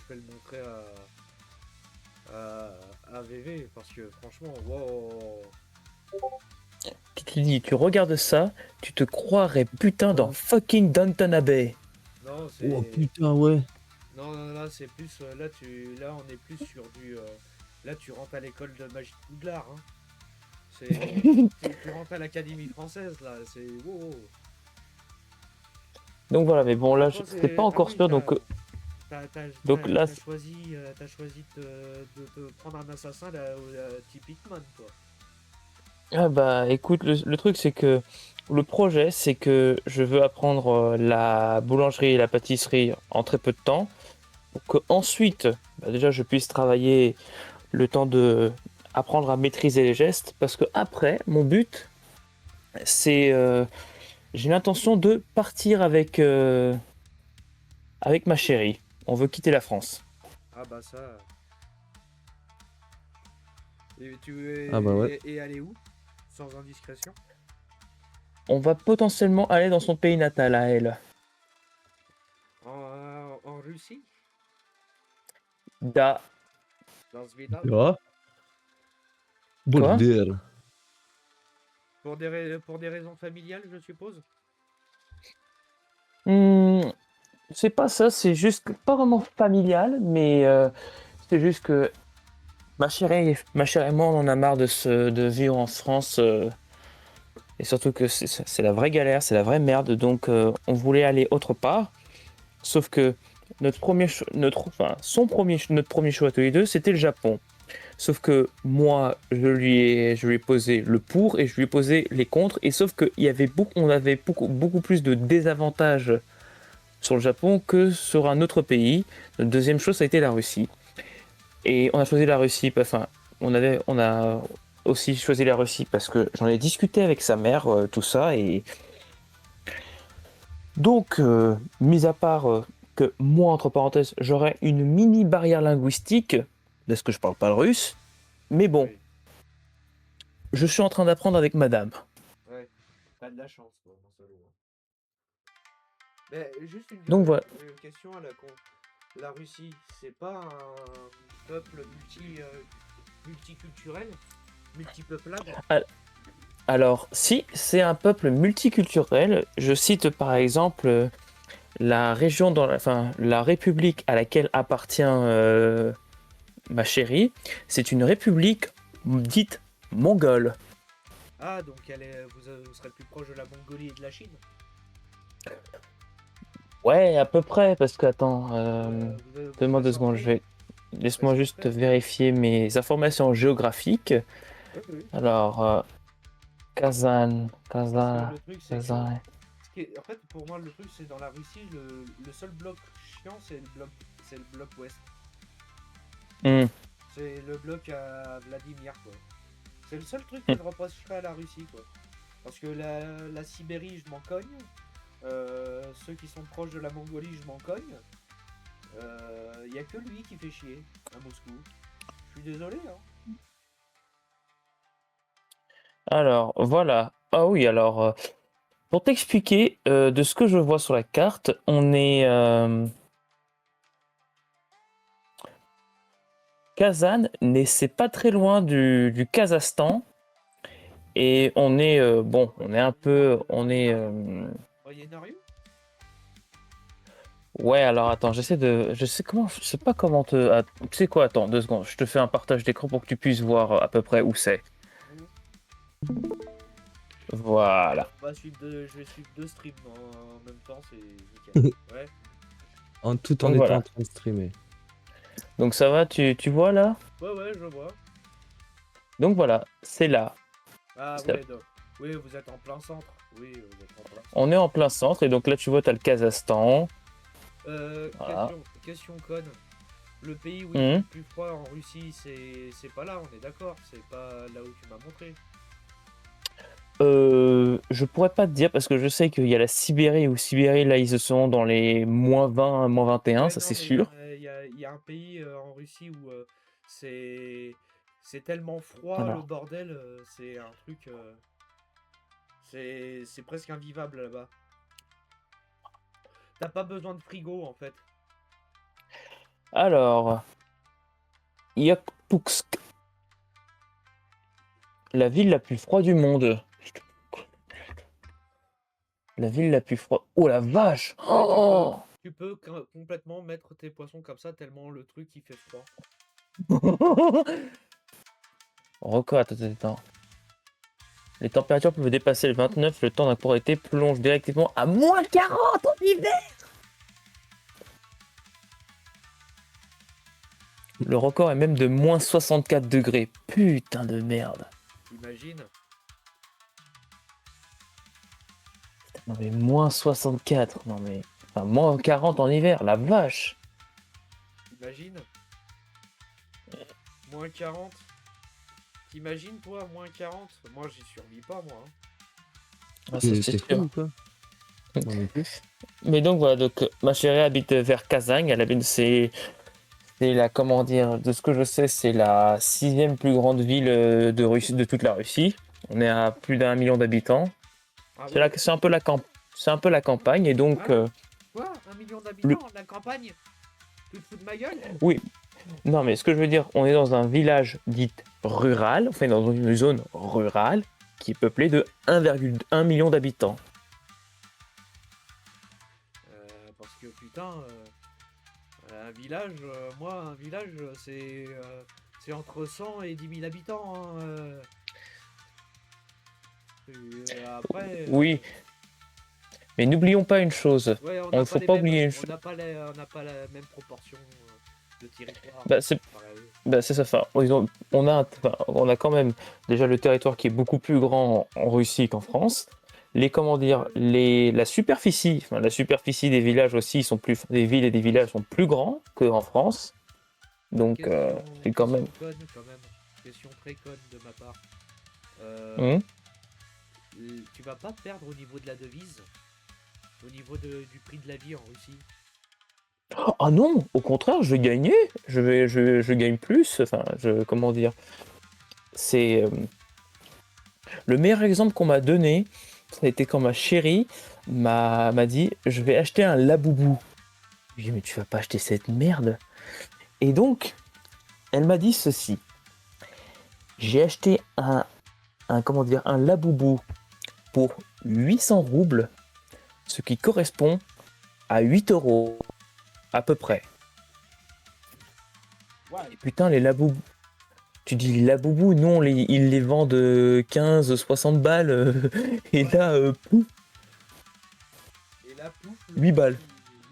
vais le montrer à VV parce que franchement, wow. Tu te dis, tu regardes ça, tu te croirais putain dans Ouais. fucking Downton Abbey. Non, Oh c'est... putain, ouais. Non, non, là, c'est plus... là, on est plus sur du... là, tu rentres à l'école de magie de Poudlard, hein. Tu rentres à l'Académie française, là, c'est... Wow. Donc voilà, mais bon là, Toi, c'est pas c'est... Ah encore oui, sûr, donc là, t'as choisi de te prendre un assassin là, type Hitman, toi. ah bah écoute, le truc c'est que le projet c'est que je veux apprendre la boulangerie et la pâtisserie en très peu de temps pour que ensuite, bah, déjà je puisse travailler le temps de apprendre à maîtriser les gestes parce que après mon but c'est j'ai l'intention de partir avec ma chérie. On veut quitter la France. Ah bah ça... Ah bah ouais. Et aller où? Sans indiscrétion? On va potentiellement aller dans son pays natal à elle. En Russie? Da Dans ce vidal? Ja. quoi? Bordel. Pour des raisons familiales, je suppose? Hmm, c'est pas ça, c'est juste pas vraiment familial, mais c'est juste que ma chérie et moi, on en a marre de vivre en France, et surtout que c'est la vraie galère, c'est la vraie merde, donc on voulait aller autre part, sauf que notre premier choix tous les deux, c'était le Japon. Sauf que moi, je lui ai posé le pour et je lui ai posé les contre, et sauf qu'il y avait on avait beaucoup plus de désavantages sur le Japon que sur un autre pays. Notre deuxième chose, ça a été la Russie. Et on a choisi la Russie, enfin, on a aussi choisi la Russie parce que j'en ai discuté avec sa mère, tout ça, et donc, mis à part que moi, entre parenthèses, j'aurais une mini barrière linguistique, parce que je parle pas le russe, mais bon, Oui. je suis en train d'apprendre avec madame. Ouais. T'as de la chance, toi, mon salaud. Hein. Mais juste Donc voilà. une question à la con. La Russie, c'est pas un peuple multiculturel, multipeuplade? Alors, si c'est un peuple multiculturel, je cite par exemple la région enfin, la république à laquelle appartient ma chérie, c'est une république dite mongole. Ah, donc vous serez plus proche de la Mongolie et de la Chine? Ouais, à peu près, parce que attends, Vous donne-moi serez 2 secondes, centré? laisse-moi juste vérifier mes informations géographiques. Oui. Alors, Parce que le truc, c'est que... Kazan. En fait, pour moi, le truc, c'est dans la Russie, le seul bloc chiant, c'est le bloc ouest. Hmm. C'est le bloc à Vladimir, quoi. C'est le seul truc que je reprocherais à la Russie, quoi. Parce que la Sibérie, je m'en cogne. Ceux qui sont proches de la Mongolie, je m'en cogne. Il y a que lui qui fait chier à Moscou. Je suis désolé, hein. Alors, voilà. Ah oui, alors, pour t'expliquer, de ce que je vois sur la carte, on est... Kazan, c'est pas très loin du Kazakhstan. Et on est bon, on est un peu, on est Moyen-Orient? ouais. Alors attends, je sais pas comment tu sais quoi? Attends 2 secondes, je te fais un partage d'écran pour que tu puisses voir à peu près où c'est. Voilà. Je vais suivre deux streams en même temps, c'est nickel. Ouais. Tout en Donc étant en voilà. train de streamer. Donc ça va, tu vois là? Ouais, je vois. Donc voilà, c'est là. Ah Ça- ouais, donc. Oui, vous êtes en plein centre. Oui, vous êtes en plein On centre. est en plein centre et donc là tu vois t'as le Kazakhstan. Voilà. Question conne. Le pays où il fait Mhm. le plus froid en Russie, c'est pas là, on est d'accord. C'est pas là où tu m'as montré. Je pourrais pas te dire parce que je sais qu'il y a la Sibérie où Sibérie là ils sont dans les -20, -21, Ouais, ça non, c'est mais sûr. il y a un pays en Russie où c'est c'est tellement froid, le Alors, bordel, c'est un truc. C'est presque invivable là-bas. T'as pas besoin de frigo en fait. alors, Yakutsk, la ville la plus froide du monde. La ville la plus froide. Oh la vache! Ouais, Oh. tu peux complètement mettre tes poissons comme ça tellement le truc il fait froid. Record, attends. Les températures peuvent dépasser le 29, le temps d'un court été plonge directement à -40 en hiver. Le record est même de -64 degrés. Putain de merde. Imagine. Non mais -64, non mais... Enfin, -40 en hiver, la vache. Imagine. -40. T'imagines toi, -40? Moi j'y survis pas moi, hein. Ah, ça c'est C'est fou sûr. ou quoi? Moi non plus. Mais donc voilà, donc ma chérie habite vers Kazan. Elle habite, c'est la, comment dire, de ce que je sais, c'est la 6e plus grande ville de Russie, de toute la Russie. On est à plus d'1 million d'habitants. Ah C'est là, ouais. c'est un peu la campagne et donc Ah, quoi? 1 million le, d'habitants, la campagne? Tu te fous de ma gueule? oui. Non mais ce que je veux dire, on est dans un village dit rural, enfin dans une zone rurale qui est peuplée de 1,1 million d'habitants. Parce que putain, un village, moi un village c'est entre 100 et 10 000 habitants, hein, après, Oui, mais n'oublions pas une chose. ouais, on On n'a ne pas faut les pas mêmes, oublier une on chose. n'a pas la même proportion de territoire. Bah, c'est Pareil. Bah, c'est ça. Enfin, on a quand même déjà le territoire qui est beaucoup plus grand en Russie qu'en France. Comment dire, la superficie des villages aussi des villes et des villages sont plus grands qu'en France. Donc, c'est quand même. Question conne quand même, question très conne de ma part. Hum. Tu vas pas perdre au niveau de la devise, au niveau du prix de la vie en Russie? Ah non, au contraire, je vais gagner. Je gagne plus. Enfin, comment dire, c'est le meilleur exemple qu'on m'a donné. Ça a été quand ma chérie m'a dit, je vais acheter un Laboubou. Je lui ai dit, mais tu vas pas acheter cette merde. Et donc, elle m'a dit ceci. J'ai acheté un Laboubou pour 800 roubles, ce qui correspond à 8 euros à peu près. Ouais. Et putain, les Laboubou. Tu dis Laboubou, non, ils les vendent 15, 60 balles. Et Ouais. là, pouf, Et là, pouf, 8 balles.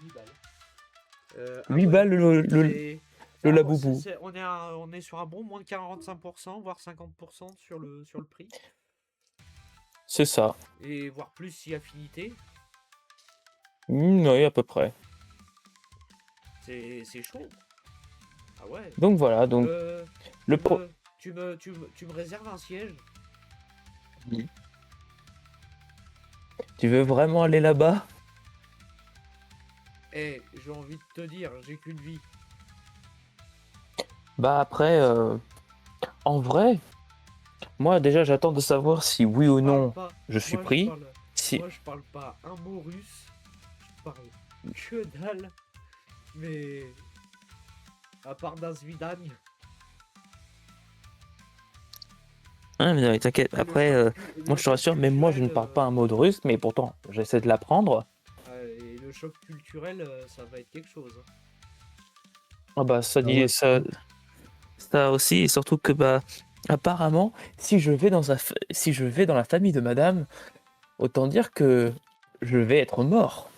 8 balles. 8 Ouais. balles le C'est- Laboubou. on est sur un bon moins de 45%, voire 50% sur le prix. C'est ça. Et voire plus si affinité. Oui, à peu près. C'est chaud. Ah ouais. Donc voilà, donc le pro. Tu me réserves un siège? Tu veux vraiment aller là-bas? Eh, j'ai envie de te dire, j'ai qu'une vie. Bah après, en vrai, moi déjà j'attends de savoir si oui ou non je suis pris. Si... Moi je parle pas un mot russe, je parle que dalle, mais à part Das Vidanie. Hein, mais non, t'inquiète. Et le Après, choc, moi, le je te choc rassure, même moi, je ne culturel, parle pas un mot de russe, mais pourtant, j'essaie de l'apprendre. et le choc culturel, ça va être quelque chose, hein. Ah bah, ça Ah ouais, dit ça, ça aussi, et surtout que bah, apparemment, si je vais dans la famille de madame, autant dire que je vais être mort.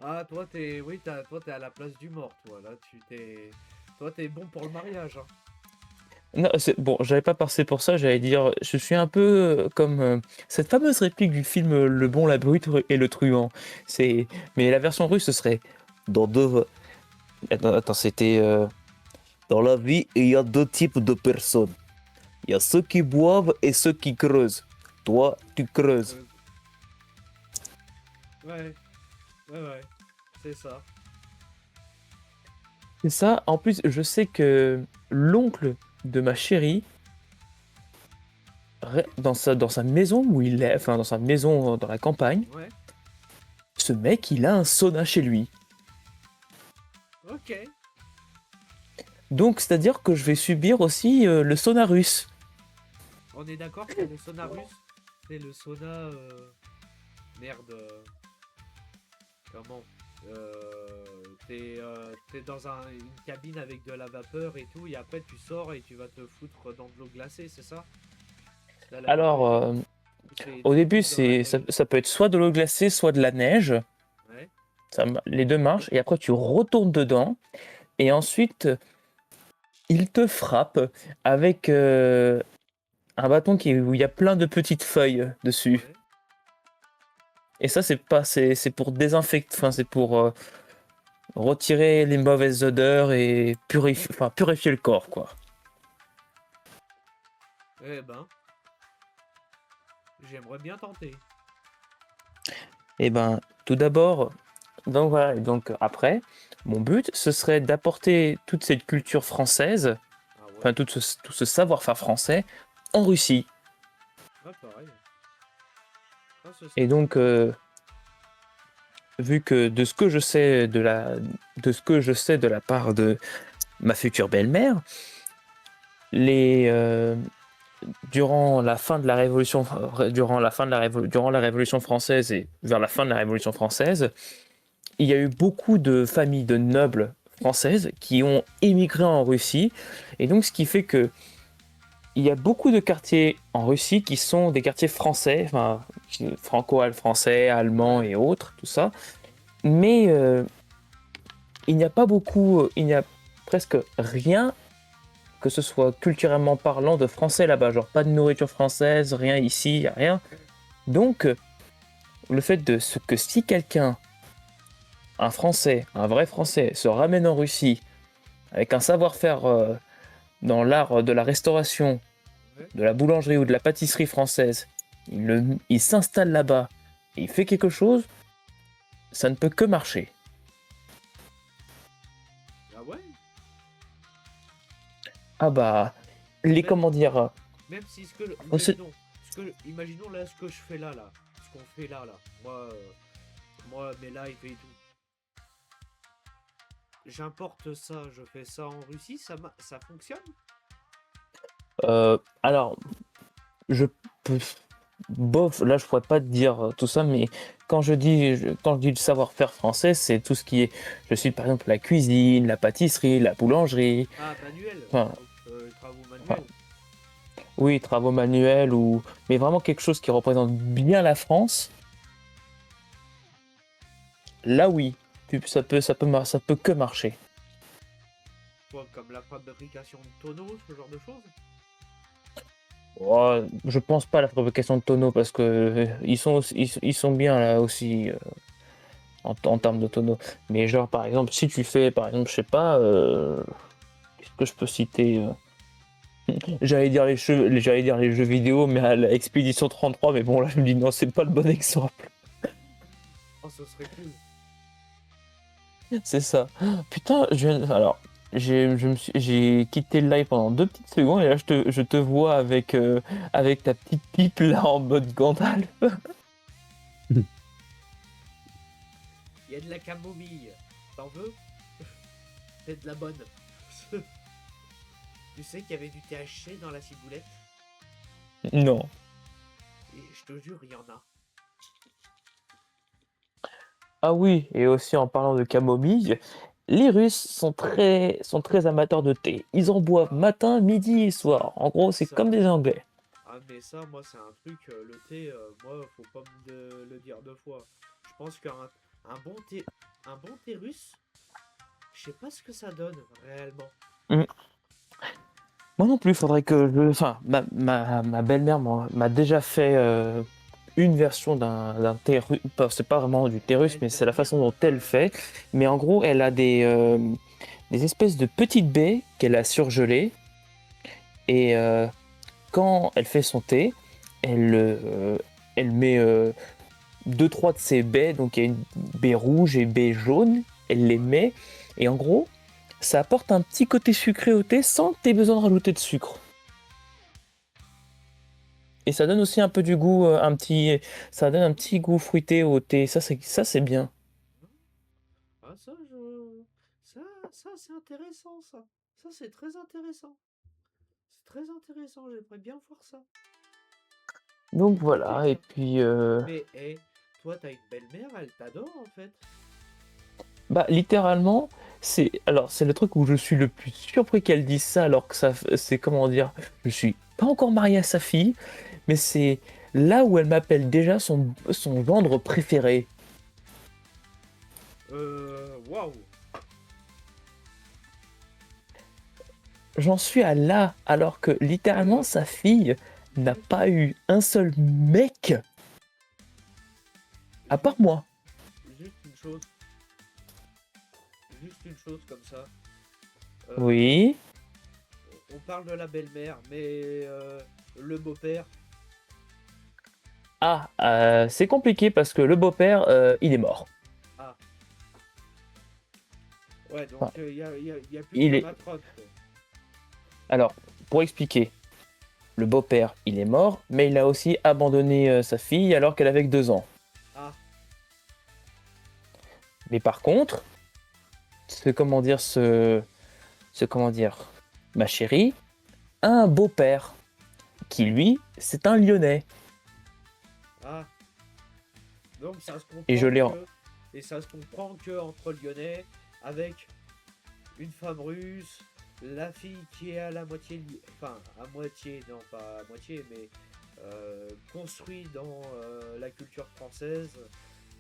Ah, toi, oui, toi, t'es à la place du mort, toi. Là, toi, t'es bon pour le mariage, hein. Non, bon, j'allais pas passer pour ça, j'allais dire, je suis un peu comme cette fameuse réplique du film Le Bon, la Brute et le Truand. C'est, mais la version russe, ce serait dans deux. Attends, c'était dans la vie, il y a deux types de personnes. Il y a ceux qui boivent et ceux qui creusent. Toi, tu creuses. Euh, ouais, ouais, c'est ça. C'est ça. En plus, je sais que l'oncle de ma chérie, dans sa maison où il est, enfin dans sa maison dans la campagne, Ouais, ce mec, il a un sauna chez lui. ok. Donc, c'est-à-dire que je vais subir aussi le sauna russe. On est d'accord que le sauna russe, c'est le sauna. Merde. Comment t'es dans une cabine avec de la vapeur et tout, et après tu sors et tu vas te foutre dans de l'eau glacée, c'est ça? Là, la vapeur Alors, et tout. au Tu te début, fous dans la ça, neige. ça peut être soit de l'eau glacée, soit de la neige. Ouais. Les deux marchent. Et après, tu retournes dedans. Et ensuite, il te frappe avec un bâton où il y a plein de petites feuilles dessus. Ouais. Et ça, c'est pour désinfecter, enfin, c'est pour retirer les mauvaises odeurs et purifier le corps, quoi. Eh ben, j'aimerais bien tenter. Et ben, tout d'abord, donc voilà, et donc après, mon but, ce serait d'apporter toute cette culture française, Ah ouais. enfin tout ce savoir-faire français en Russie. Ah, pareil. Ah, ce Et serait donc, super. vu que de ce que je sais de la part de ma future belle-mère, les durant la fin de la Révolution, durant la Révolution française et vers la fin de la Révolution française, il y a eu beaucoup de familles de nobles françaises qui ont émigré en Russie. Et donc, ce qui fait que il y a beaucoup de quartiers en Russie qui sont des quartiers français, enfin, franco-français, allemands Ouais. et autres, tout ça. Mais il n'y a pas beaucoup, il n'y a presque rien, que ce soit culturellement parlant, de français là-bas. Genre, pas de nourriture française, rien ici, y a rien. Donc, le fait que si quelqu'un, un Français, un vrai Français, se ramène en Russie avec un savoir-faire dans l'art de la restauration, Ouais. de la boulangerie ou de la pâtisserie française, il s'installe là-bas, et il fait quelque chose, ça ne peut que marcher. Ah ouais. Ah bah, les Même, comment dire, même si on se- imaginons là ce que je fais là, ce qu'on fait là. Moi, mes lives et tout. J'importe ça, je fais ça en Russie, ça fonctionne? alors, je peux, bof, là je pourrais pas te dire tout ça, mais quand je dis le savoir-faire français, c'est tout ce qui est, je suis par exemple la cuisine, la pâtisserie, la boulangerie, Ah, manuel. enfin, Donc, travaux enfin, manuels. oui, travaux manuels mais vraiment quelque chose qui représente bien la France. Là, oui, ça peut que marcher. Quoi, comme la fabrication de tonneaux, ce genre de choses? Oh, je pense pas à la fabrication de tonneaux parce que ils sont bien là aussi en termes de tonneaux. Mais genre, par exemple, si tu fais, par exemple, je sais pas, qu'est-ce que je peux citer j'allais dire les jeux vidéo, mais à la Expédition 33, mais bon, là, je me dis non, c'est pas le bon exemple. Oh, ce serait cool. C'est ça. Putain, alors, j'ai quitté le live pendant 2 petites secondes et là, je te vois avec ta petite pipe là en mode Gandalf. Il y a de la camomille. T'en veux? C'est de la bonne. Tu sais qu'il y avait du THC dans la ciboulette? Non. Et je te jure, il y en a. Ah oui, et aussi en parlant de camomille, les Russes sont très amateurs de thé. Ils en boivent Ah, matin, midi et soir. En gros, c'est ça. comme des Anglais. Ah, mais ça, moi, c'est un truc, le thé, moi, faut pas le dire deux fois. Je pense un bon thé, un bon thé russe, je sais pas ce que ça donne réellement. Mm. Moi non plus, faudrait que je... Enfin, ma belle-mère m'a déjà fait une version d'un thé russe. C'est pas vraiment du thé russe, Elle mais t'a c'est la mis façon dont elle fait. Mais en gros, elle a des espèces de petites baies qu'elle a surgelées. Et quand elle fait son thé, elle met deux, trois de ces baies. Donc il y a une baie rouge et une baie jaune. Elle les ouais. met. Et en gros, ça apporte un petit côté sucré au thé sans que tu aies besoin de rajouter de sucre. Et ça donne aussi un peu du goût, ça donne un petit goût fruité au thé. Ça c'est bien. Ah, ça, ça, c'est intéressant, ça. Ça, c'est très intéressant. C'est très intéressant, j'aimerais bien voir ça. Donc Goûter voilà. Et ça. puis, Mais, hé, toi, t'as une belle-mère, elle t'adore, en fait. bah littéralement, c'est le truc où je suis le plus surpris qu'elle dise ça, alors que c'est comment dire, je suis pas encore marié à sa fille, mais c'est là où elle m'appelle déjà son gendre préféré. Waouh. J'en suis à là, alors que Mais littéralement sa fille n'a juste, pas eu un seul mec à part juste, moi. juste une chose. Juste une chose comme ça. Euh, Oui. on parle de la belle-mère, mais le beau-père. Ah, c'est compliqué parce que le beau-père, il est mort. Ah, ouais, donc Enfin, y a plus que il la est. matrone, quoi. Alors, pour expliquer, le beau-père, il est mort, mais il a aussi abandonné sa fille alors qu'elle avait que 2 ans. Ah, Mais par contre, comment dire, ma chérie a un beau-père qui lui, c'est un Lyonnais. ah. Donc ça se Et je comprend l'ai, que. Et ça se comprend que entre Lyonnais, avec une femme russe, la fille qui est à la moitié. Enfin, à moitié, non pas à moitié, mais construit dans la culture française,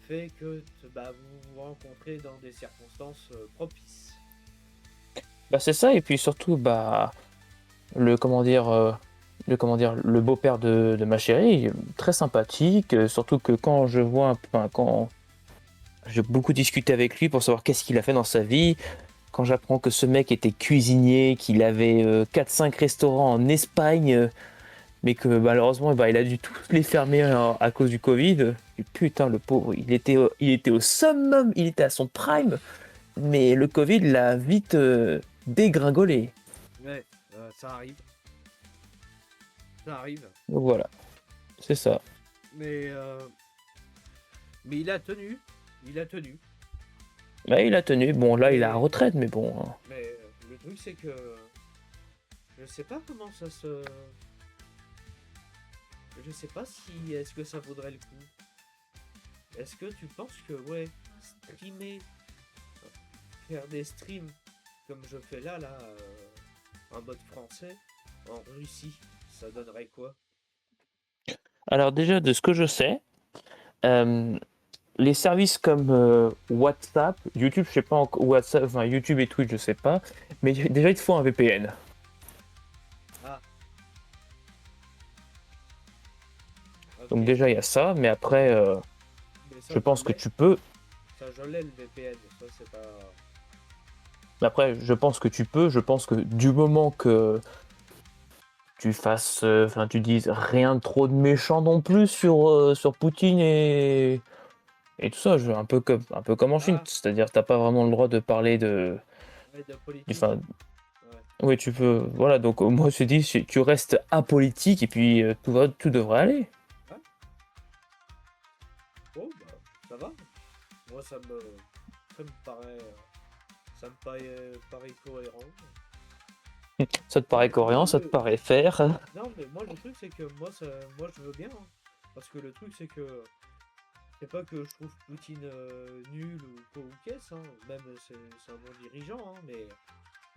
fait que bah, vous vous rencontrez dans des circonstances propices. bah c'est ça. Et puis surtout, bah le le beau-père de ma chérie, il est très sympathique. Surtout que quand je vois, enfin quand j'ai beaucoup discuté avec lui pour savoir qu'est-ce qu'il a fait dans sa vie. Quand j'apprends que ce mec était cuisinier, qu'il avait 4-5 restaurants en Espagne, mais que malheureusement bah, il a dû tous les fermer à cause du Covid. Et putain, le pauvre, il était au summum, il était à son prime, mais le Covid l'a vite dégringolé. Ouais, ça arrive. Ça arrive. Donc voilà, c'est ça. Mais, euh, mais il a tenu. Il a tenu. Bah, il a tenu, bon là il est à la Mais, retraite, mais bon, hein. mais le truc, c'est que je sais pas comment ça se. Je sais pas si. Est-ce que ça vaudrait le coup? Est-ce que tu penses que, ouais, streamer, faire des streams comme je fais là, en mode français, en Russie, ça donnerait quoi? Alors déjà de ce que je sais, euh, les services comme WhatsApp, YouTube, je sais pas encore, WhatsApp, enfin YouTube et Twitch, je sais pas, mais déjà il te faut un VPN. Ah, Donc ok. déjà il y a ça, mais après, Mais je ça, je pense que l'ai. tu peux. Ça, je l'ai, le VPN. Ça, c'est pas. Après, je pense que tu peux. Je pense que du moment que tu fasses, enfin, tu dises rien de trop de méchant non plus sur Poutine et tout ça, un peu comme en Chine. Ah, C'est-à-dire, t'as pas vraiment le droit de parler de, ouais, de politique. enfin, Ouais. oui, tu peux. Voilà. Donc moi, je te dis, si tu restes apolitique et puis tout devrait aller. Ouais. Bon, bah, ça va. Moi, ça me paraît cohérent. Ça te Non, paraît mais moi, cohérent, ça te paraît faire. non, mais moi, le truc, c'est que moi, je veux bien, hein. Parce que le truc, c'est que c'est pas que je trouve Poutine nul ou quoi ou qu'est-ce, hein. Même c'est un bon dirigeant, hein, mais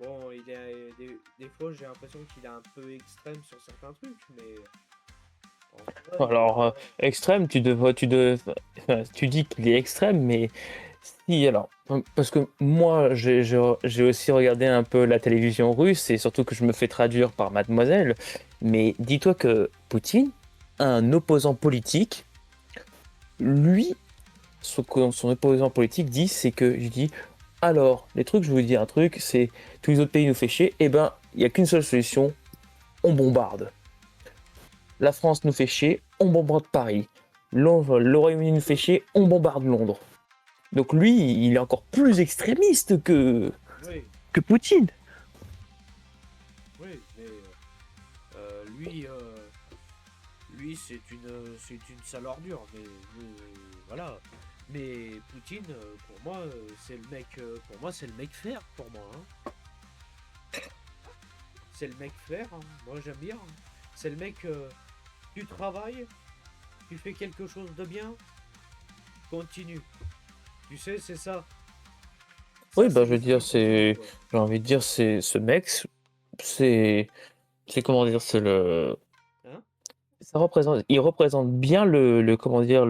bon, des fois, j'ai l'impression qu'il est un peu extrême sur certains trucs, mais en vrai, Alors, extrême, enfin, tu dis qu'il est extrême, mais si, alors, parce que moi, j'ai aussi regardé un peu la télévision russe, et surtout que je me fais traduire par Mademoiselle, mais dis-toi que Poutine, un opposant politique, lui, ce que son opposant politique dit, c'est que, je dis, alors, les trucs, je vous dis un truc, c'est tous les autres pays nous fait chier, et ben, il n'y a qu'une seule solution, on bombarde. La France nous fait chier, on bombarde Paris. Le Royaume-Uni nous fait chier, on bombarde Londres. Donc lui, il est encore plus extrémiste oui, que Poutine. oui, mais lui, c'est une sale ordure, mais voilà. Mais Poutine, pour moi, c'est le mec, pour moi, c'est le mec faire, pour moi, hein. C'est le mec faire, hein. Moi, j'aime bien, hein. C'est le mec, tu travailles, tu fais quelque chose de bien, continue. Tu sais, c'est ça. Oui, Ça, bah c'est je veux dire, l'esprit Poutine, quoi. j'ai envie de dire, c'est ce mec, c'est, c'est comment dire, c'est le, Hein? il représente bien comment dire,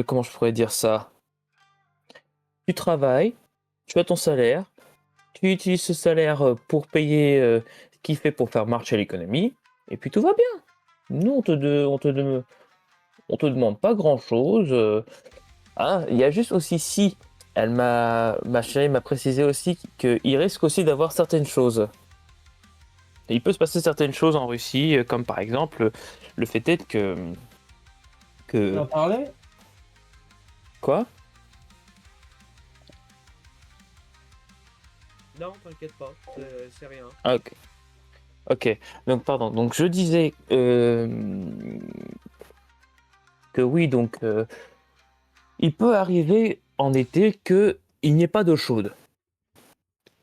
comment je pourrais dire ça. Tu travailles, tu as ton salaire, tu utilises ce salaire pour payer ce qu'il fait pour faire marcher l'économie, et puis tout va bien. Nous, on te demande pas grand-chose. Ah, il y a juste aussi si ma chérie m'a précisé aussi qu'il risque aussi d'avoir certaines choses. Et il peut se passer certaines choses en Russie, comme par exemple le fait est Tu que en parlais? quoi? Non, t'inquiète pas, c'est rien. Ah, ok. Ok. Donc pardon. Donc je disais que oui. Donc il peut arriver en été que il n'y ait pas d'eau chaude.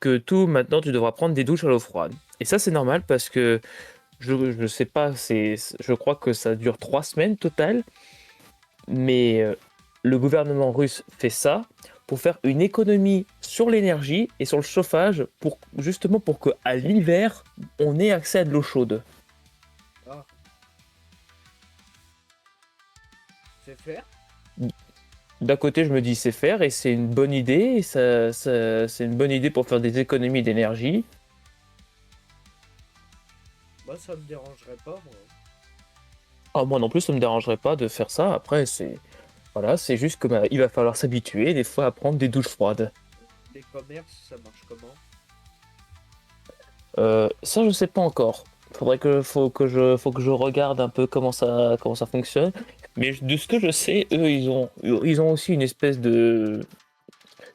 Que tout maintenant tu devras prendre des douches à l'eau froide. Et ça c'est normal parce que je sais pas, je crois que ça dure 3 semaines total, mais le gouvernement russe fait ça pour faire une économie sur l'énergie et sur le chauffage, justement pour qu'à l'hiver, on ait accès à de l'eau chaude. Ah, c'est faire? D'un côté, je me dis c'est faire et c'est une bonne idée, et c'est une bonne idée pour faire des économies d'énergie. Moi, ça me dérangerait pas, moi. Ah, moi non plus, ça me dérangerait pas de faire ça. Après, voilà, c'est juste que bah, il va falloir s'habituer des fois à prendre des douches froides. Les commerces, ça marche comment? Ça, je sais pas encore. Faut que je regarde un peu comment ça fonctionne. Mais de ce que je sais, eux, ils ont aussi une espèce de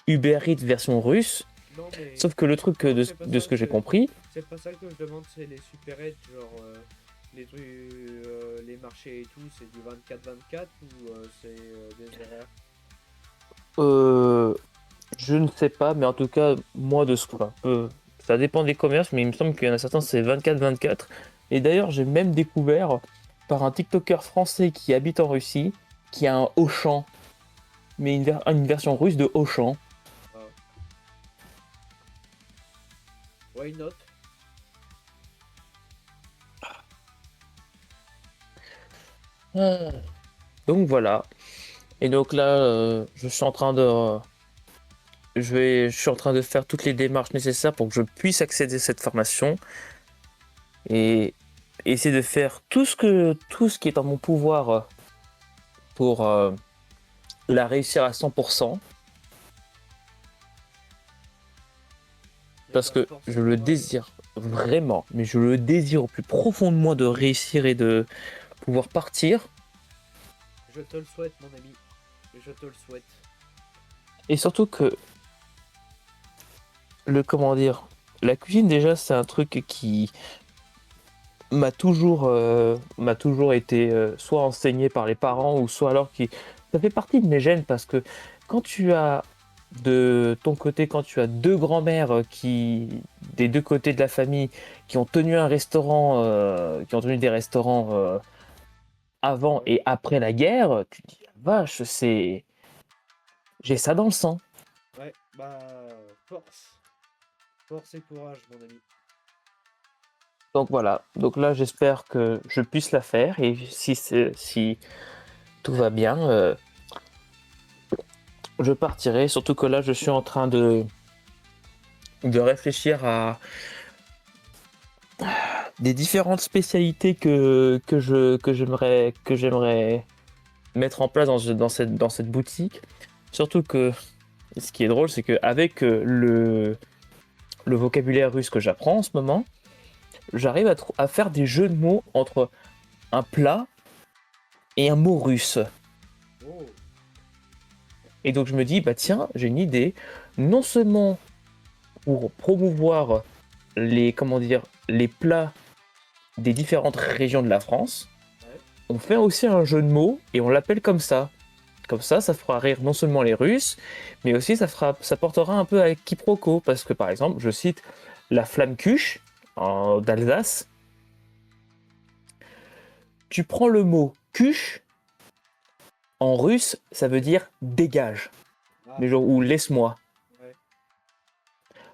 Uber Eats version russe. Non, mais Sauf que le truc, non, c'est pas de ça. ce que j'ai compris, C'est pas ça que je demande, c'est les supérettes, genre les trucs, les marchés et tout, c'est du 24-24 ou c'est des horaires? euh, je ne sais pas, mais en tout cas, moi, de ce que, enfin, ça dépend des commerces, mais il me semble qu'il y en a certains, c'est 24-24. Et d'ailleurs, j'ai même découvert par un TikToker français qui habite en Russie, qui a un Auchan, mais une version russe de Auchan. Ah, why not? Ah. Donc voilà. Et donc là, je suis en train de faire toutes les démarches nécessaires pour que je puisse accéder à cette formation et essayer de faire tout ce qui est en mon pouvoir pour la réussir à 100%. Eh Parce ben, que force je à le toi. désire vraiment, mais je le désire au plus profond de moi de réussir et de pouvoir partir. Je te le souhaite, mon ami. Je te le souhaite. Et surtout que comment dire, la cuisine déjà c'est un truc qui m'a toujours été soit enseigné par les parents ou soit alors qui ça fait partie de mes gènes parce que quand tu as de ton côté quand tu as deux grands-mères des deux côtés de la famille qui ont tenu un restaurant, qui ont tenu des restaurants avant et après la guerre, tu te dis, la vache, j'ai ça dans le sang. Ouais, bah, force. Force et courage, mon ami. Donc voilà, donc là j'espère que je puisse la faire et si tout va bien, je partirai. Surtout que là je suis en train de réfléchir à des différentes spécialités que j'aimerais mettre en place dans cette boutique. Surtout que ce qui est drôle, c'est qu'avec le vocabulaire russe que j'apprends en ce moment, j'arrive à faire des jeux de mots entre un plat et un mot russe. Oh, Et donc je me dis, bah tiens, j'ai une idée, non seulement pour promouvoir comment dire, les plats des différentes régions de la France, ouais. on fait aussi un jeu de mots et on l'appelle comme ça. Comme ça fera rire non seulement les Russes, mais aussi ça portera un peu à quiproquo, parce que par exemple, je cite la flamme-cuche d'Alsace. Tu prends le mot cuche, en russe, ça veut dire dégage, Ah, mais genre, ou laisse-moi. ouais,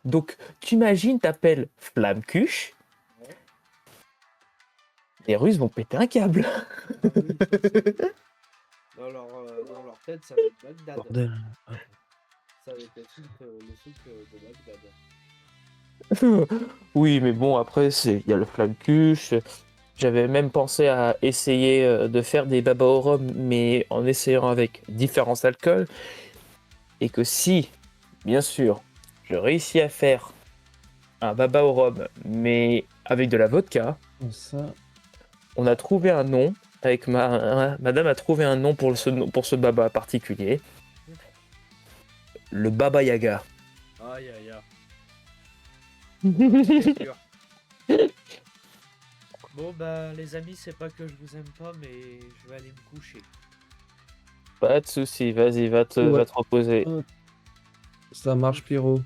Donc, tu imagines, t'appelles flamme-cuche, ouais. les Russes vont péter un câble. Ah oui, forcément. Dans leur tête, ça va être Bagdad. Bordel. Ça va être le souk de Bagdad. Oui, mais bon, après, il y a le flamme-cuche. J'avais même pensé à essayer de faire des baba au rhum, mais en essayant avec différents alcools. Et que si, bien sûr, je réussis à faire un baba au rhum, mais avec de la vodka, Comme ça. on a trouvé un nom. Madame a trouvé un nom pour pour ce baba particulier. Le Baba Yaga. Aïe aïe aïe. C'est sûr. Bon bah les amis, c'est pas que je vous aime pas, mais je vais aller me coucher. Pas de souci, vas-y, va Ouais. te reposer. Ça marche, Pyro.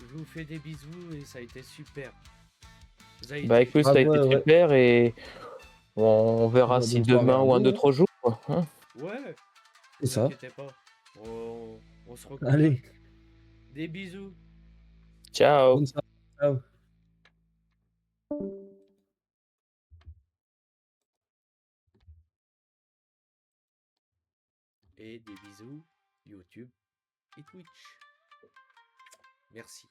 Je vous fais des bisous et ça a été super. Vous avez Bah été écoute, ça a Ah été ouais, ouais. super et on On verra va si devoir y demain ou un aller, hein. autre jour, quoi, hein. Ouais, C'est vous ça. inquiétez pas. On se Allez, recontacte. Des bisous. Ciao. bonne soirée. Ciao. Et des bisous YouTube et Twitch. Merci.